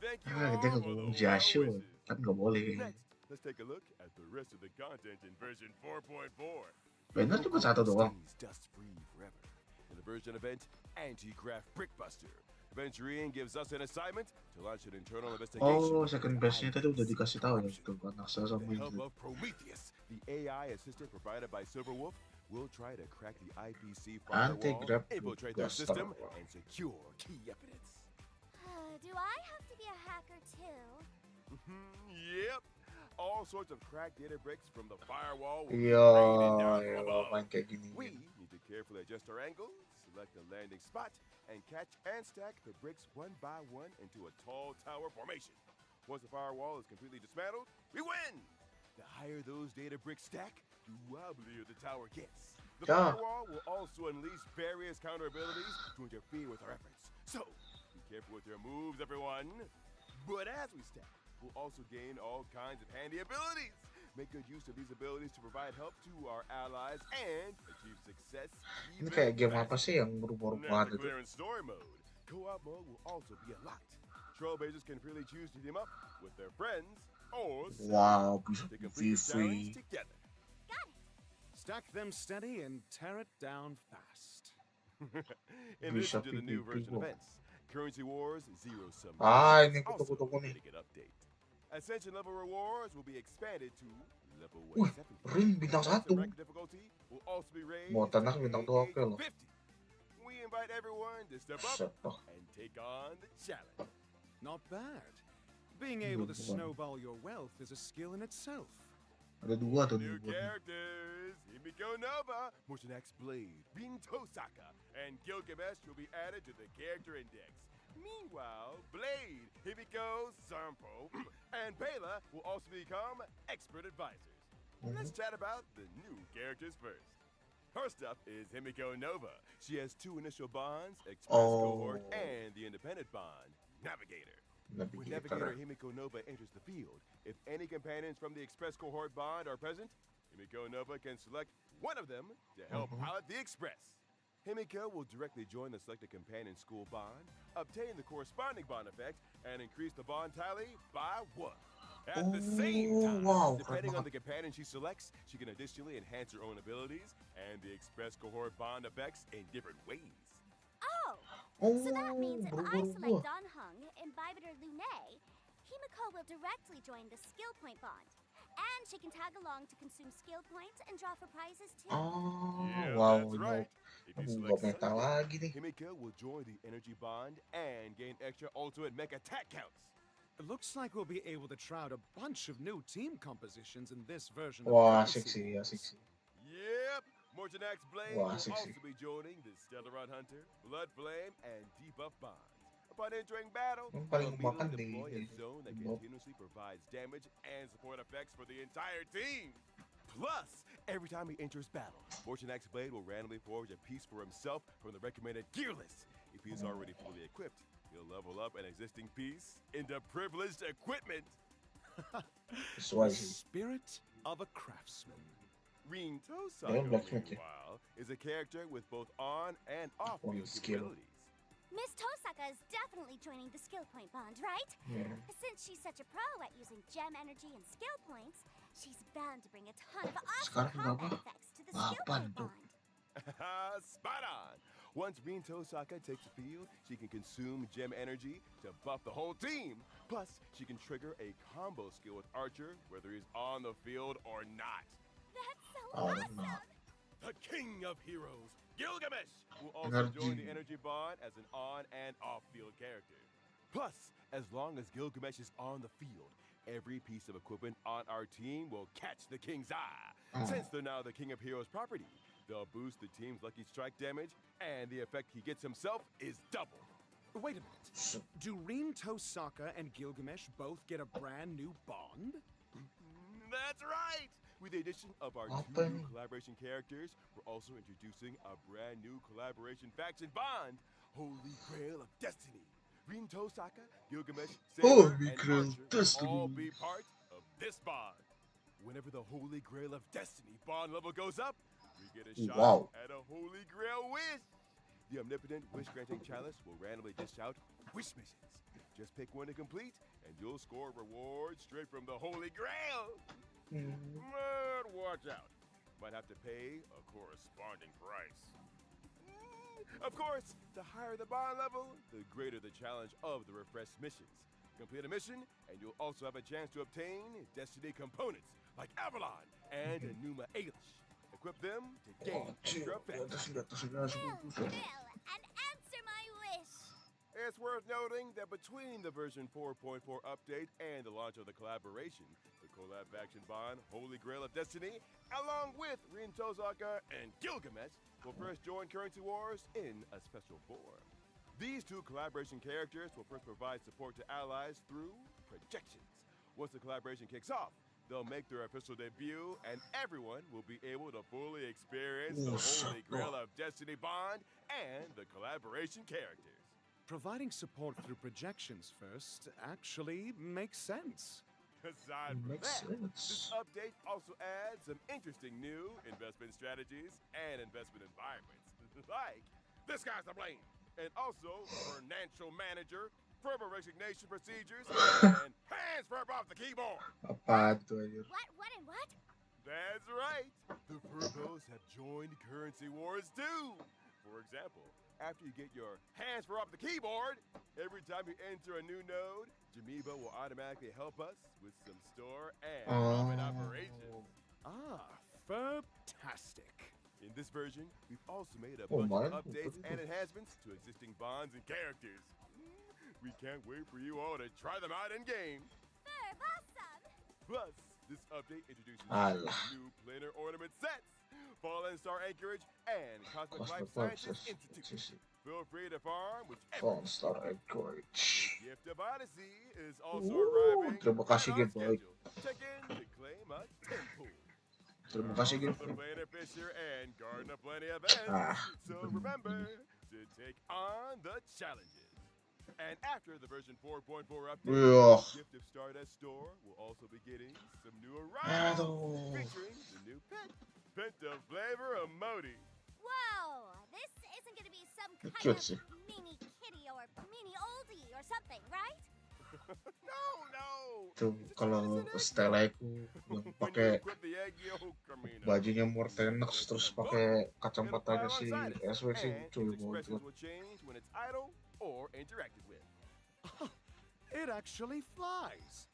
S1: Thank you
S3: Ah,
S1: all
S3: kita
S1: for the
S3: ngomong
S1: well
S3: Jasho,
S1: wishes.
S3: tapi nggak boleh.
S1: Next, let's take a look at the rest of the content in version 4.4.
S3: Bener cuma satu doang.
S1: Stains dust free forever. In the version event, Anti-Craft Brickbuster. Adventuring gives us an assignment to launch an internal investigation.
S3: Oh, second bestnya tadi udah dikasih tahu ya tuh kan Nasa sama
S1: With the help
S3: itu.
S1: of Prometheus, the AI assistant provided by Silverwolf, will try to crack the IPC firewall,
S3: Anti-Craft
S1: infiltrate their
S3: Brickbuster.
S1: system, and secure key evidence.
S2: Do I have to be a hacker too?
S1: Yep. all sorts of cracked data bricks from the firewall will be
S3: Iya,
S1: raining down from
S3: ya
S1: above.
S3: main kayak gini.
S1: We need to carefully adjust our angles, select a landing spot, and catch and stack the bricks one by one into a tall tower formation. Once the firewall is completely dismantled, we win! The higher those data bricks stack, the wobblier the tower gets. The
S3: Yeah.
S1: firewall will also unleash various counter abilities to interfere with our efforts. So, be careful with your moves, everyone. But as we stack, we'll also gain all kinds of handy abilities. Make good use of these abilities to provide help to our allies and achieve success
S3: Ini
S1: even
S3: kayak game apa
S1: faster.
S3: sih yang berubah-ubah
S1: Now,
S3: itu?
S1: for clear in story mode, co-op mode will also be unlocked. Trailblazers can freely choose to team up with their friends or
S3: Wow, bisa
S1: to
S3: di
S1: complete the challenge
S3: VV.
S1: together.
S2: Got it.
S7: Stack them steady and tear it down fast.
S1: In
S3: Bisa
S1: addition to the new
S3: PvP
S1: version
S3: kok.
S1: events, Currency Wars Zero Sum
S3: Ah,
S1: Games
S3: ini
S1: also
S3: kutu-kutu nih.
S1: getting an update. Ascension level rewards will be expanded to level
S3: Wih,
S1: 170.
S3: ring bintang
S1: Advanced
S3: 1.
S1: rank difficulty will also be raised
S3: Muatan
S1: to
S3: aku bintang
S1: AA
S3: 2 loh.
S1: 50. We invite everyone to step up
S3: Set dah.
S1: and take on the challenge.
S7: Not bad. Being able to
S3: Bukan.
S7: snowball your wealth is a skill in itself.
S3: Ada dua tuh
S1: New
S3: nih.
S1: characters, Himiko Nova, Motion X Blade, Rin Tosaka, and Gilgamesh will be added to the character index. Meanwhile, Blade, Himiko, Zampo, and Bela will also become expert advisors. Let's chat about the new characters first. First up is Himiko Nova. She has two initial bonds, Express Cohort
S3: Oh.
S1: and the Independent Bond, Navigator. When
S3: Navigator.
S1: Navigator Himiko Nova enters the field, if any companions from the Express Cohort Bond are present, Himiko Nova can select one of them to help pilot the Express. Himiko will directly join the selected companion school bond, obtain the corresponding bond effect, and increase the bond tally by 1. At the same time,
S3: wow,
S1: depending
S3: keren
S1: on the companion she selects, she can additionally enhance her own abilities and the Express Cohort bond effects in different ways.
S2: Oh,
S3: Oh,
S2: so that means if I
S3: berubah-ubah.
S2: select Don Hung, Imbibitor Lune, Himiko will directly join the skill point bond. And she can tag along to consume skill points and draw for prizes too.
S3: Oh,
S1: Yeah,
S3: wow,
S1: that's right. If you
S3: Nggak
S1: select
S3: meta
S1: Sunday,
S3: lagi nih.
S1: Himiko will join the energy bond and gain extra ultimate mech attack counts.
S7: It looks like we'll be able to try out a bunch of new team compositions in this version of
S3: Wah,
S7: Currency
S3: asik sih,
S7: Wars.
S3: asik sih.
S1: Yep, Morganax Blade
S3: Wah,
S1: will
S3: asik
S1: also
S3: sih.
S1: be joining the Stellar Run Hunter, Blood Flame, and Debuff bonds. Upon entering battle,
S3: Yang
S1: you'll
S3: paling makan
S1: immediately
S3: di
S1: deploy a zone that
S3: di-
S1: continuously provides damage and support effects for the entire team. Plus, every time he enters battle, Morganax Blade will randomly forge a piece for himself from the recommended gear list. If he is already fully equipped, he'll level up an existing piece into privileged equipment.
S3: Sesuai
S7: The
S3: sih.
S7: spirit of a craftsman.
S1: Rin
S3: Jangan
S1: Tosaka,
S3: blacksmith ya?
S1: meanwhile, is a character with both on and off
S3: On
S1: field
S3: skill.
S1: capabilities.
S2: Miss Tosaka is definitely joining the skill point bond, right?
S3: Yeah.
S2: Since she's such a pro at using gem energy and skill points, she's bound to bring a ton of
S3: Sekarang
S2: awesome combat
S3: berapa?
S2: effects to the skill
S3: Apaan
S2: point
S3: tuh?
S2: bond.
S1: Spot on! Once Rin Tosaka takes the field, she can consume gem energy to buff the whole team. Plus, she can trigger a combo skill with Archer, whether he's on the field or not.
S2: That's so
S3: Oh,
S2: awesome!
S3: no.
S1: The King of Heroes, Gilgamesh, will also join the energy bond as an on and off-field character. Plus, as long as Gilgamesh is on the field, every piece of equipment on our team will catch the King's eye. Since they're now the King of Heroes property, they'll boost the team's lucky strike damage, and the effect he gets himself is double.
S7: Wait a minute. Do Rin Tosaka and Gilgamesh both get a brand new bond?
S1: That's right! With the addition of our
S3: Apa
S1: two new
S3: nih?
S1: collaboration characters, we're also introducing a brand new collaboration faction bond, Holy Grail of Destiny. Rin Tosaka, Gilgamesh,
S3: Holy
S1: Saber, and
S3: Grail
S1: Archer
S3: Destiny.
S1: will all be part of this bond. Whenever the Holy Grail of Destiny bond level goes up, we get a shot
S3: Wow.
S1: at a Holy Grail wish. The omnipotent wish-granting chalice will randomly dish out wish missions. Just pick one to complete, and you'll score rewards straight from the Holy Grail. But watch out. Might have to pay a corresponding price. Of course, the higher the bond level, the greater the challenge of the refreshed missions. Complete a mission, and you'll also have a chance to obtain Destiny components like Avalon and Numa Ailish. Equip them to gain
S3: Anjir,
S1: extra
S3: di
S1: effects.
S3: atas, di atas, di atas.
S2: Will, and answer my wish!
S1: It's worth noting that between the version 4.4 update and the launch of the collaboration, the collab faction bond, Holy Grail of Destiny, along with Rin Tozaka and Gilgamesh, will first join Currency Wars in a special form. These two collaboration characters will first provide support to allies through projections. Once the collaboration kicks off, they'll make their official debut, and everyone will be able to fully experience the Holy Grail of Destiny bond and the collaboration characters.
S7: Providing support through projections first actually makes sense.
S1: Aside from that, this update also adds some interesting new investment strategies and investment environments, like this guy's to blame, and also financial manager, verbal resignation procedures, and hands verb off the keyboard.
S3: Apaan tuh anjir?
S2: What and what?
S1: That's right. The Verbos have joined Currency Wars too. For example, after you get your hands for off the keyboard, every time you enter a new node, Jamiba will automatically help us with some store and profit operations.
S7: Ah, fantastic.
S1: In this version, we've also made a bunch of updates and enhancements to existing bonds and characters. We can't wait for you all to try them out in game.
S2: Verb, awesome.
S1: Plus, this update introduces new planar ornament sets, Fallen Star Anchorage, and Cosmic Life Sciences Institute. Feel free to farm whichever.
S3: Fallen Star Anchorage.
S1: Gift of Odyssey is also arriving.
S3: Terima kasih Game Boy.
S1: Check in to claim a 10 pool.
S3: Terima kasih Game Boy.
S1: Planar Fisher and Garden of Plenty events. So remember to take on the challenges. And after the version 4.4 update, Gift of Stardust Store will also be getting some new arrivals featuring the new pet, Penta Flavor Emoti.
S2: Whoa, this isn't gonna be some kind
S3: Cute.
S2: of mini kitty or mini oldie or something, right?
S1: No.
S3: Tuh kalau Stella itu yang pakai bajunya Mortenex terus pakai kacamatanya si SW sih cuy banget.
S1: Or interacted with.
S7: It actually flies.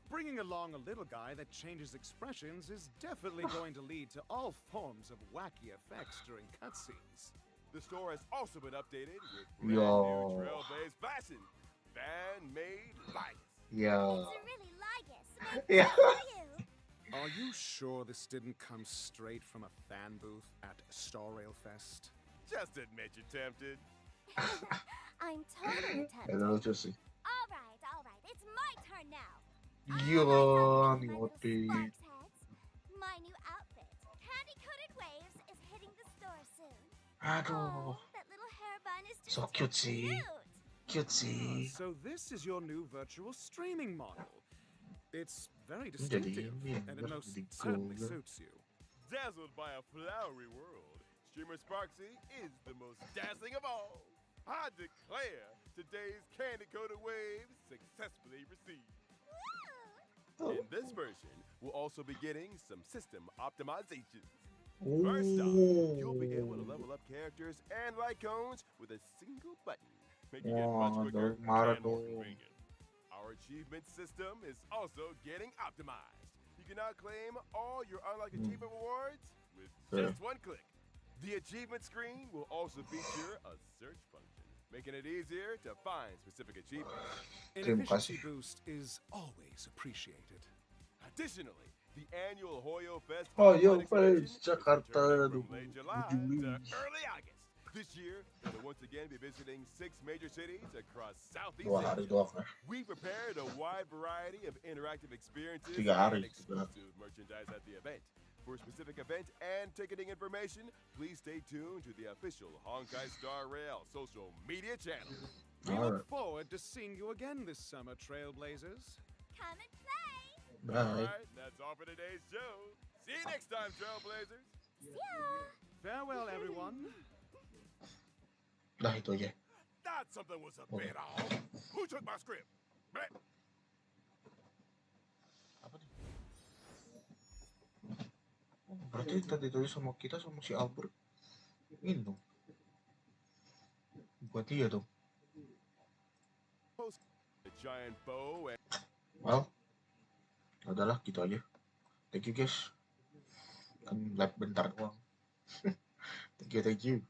S7: Bringing along a little guy that changes expressions is definitely going to lead to all forms of wacky effects during cutscenes.
S1: The store has also been updated with brand new trail-based fashion, fan-made Ligas.
S3: Yeah.
S2: It's a really Ligas.
S3: Yeah.
S7: Are you sure this didn't come straight from a fan booth at Star Rail Fest?
S1: Just admit you're tempted.
S2: I'm totally tempted.
S3: Lucu sih.
S2: All right. It's my turn now.
S3: Gila nih Oti.
S2: My new outfit, Candy-Coated Waves, is hitting the store soon.
S3: Aduh,
S2: That little hair bun is just
S3: so cute sih. Cute sih.
S7: So this is your new virtual streaming model. It's very distinctive, and it most certainly suits you.
S1: Dazzled by a flowery world, Streamer Sparksy is the most dazzling of all. I declare today's Candy-Coated Waves successfully received. In this version, we'll also be getting some system optimizations. First off, you'll be able to level up characters and light cones with a single button, making it much quicker and more convenient. Our achievement system is also getting optimized. You can now claim all your unlocked achievement rewards with just one click. The achievement screen will also feature a search function, making it easier to find specific achievements.
S7: An efficiency boost is always appreciated.
S1: Additionally, the annual Hoyo Fest
S3: Jakarta
S1: from late July to early August. This year, we'll once again be visiting 6 major cities across Southeast Asia. We prepared a wide variety of interactive experiences and exclusive merchandise at the event. For specific event and ticketing information, please stay tuned to the official Honkai Star Rail social media channel.
S7: We look forward to seeing you again this summer, Trailblazers.
S2: Come and play.
S3: Bye.
S1: Alright, that's all for today's show. See you next time, Trailblazers.
S2: Yeah.
S7: Farewell, everyone.
S3: Nah itu aja.
S1: Thought something was a bit off. Who took my script? Bleh.
S3: Berarti tadi tulis sama kita sama si Albert ini dong. Buat dia dong.
S1: A giant bow and
S3: Well, udahlah gitu aja. Thank you guys. Kan live bentar doang. Thank you.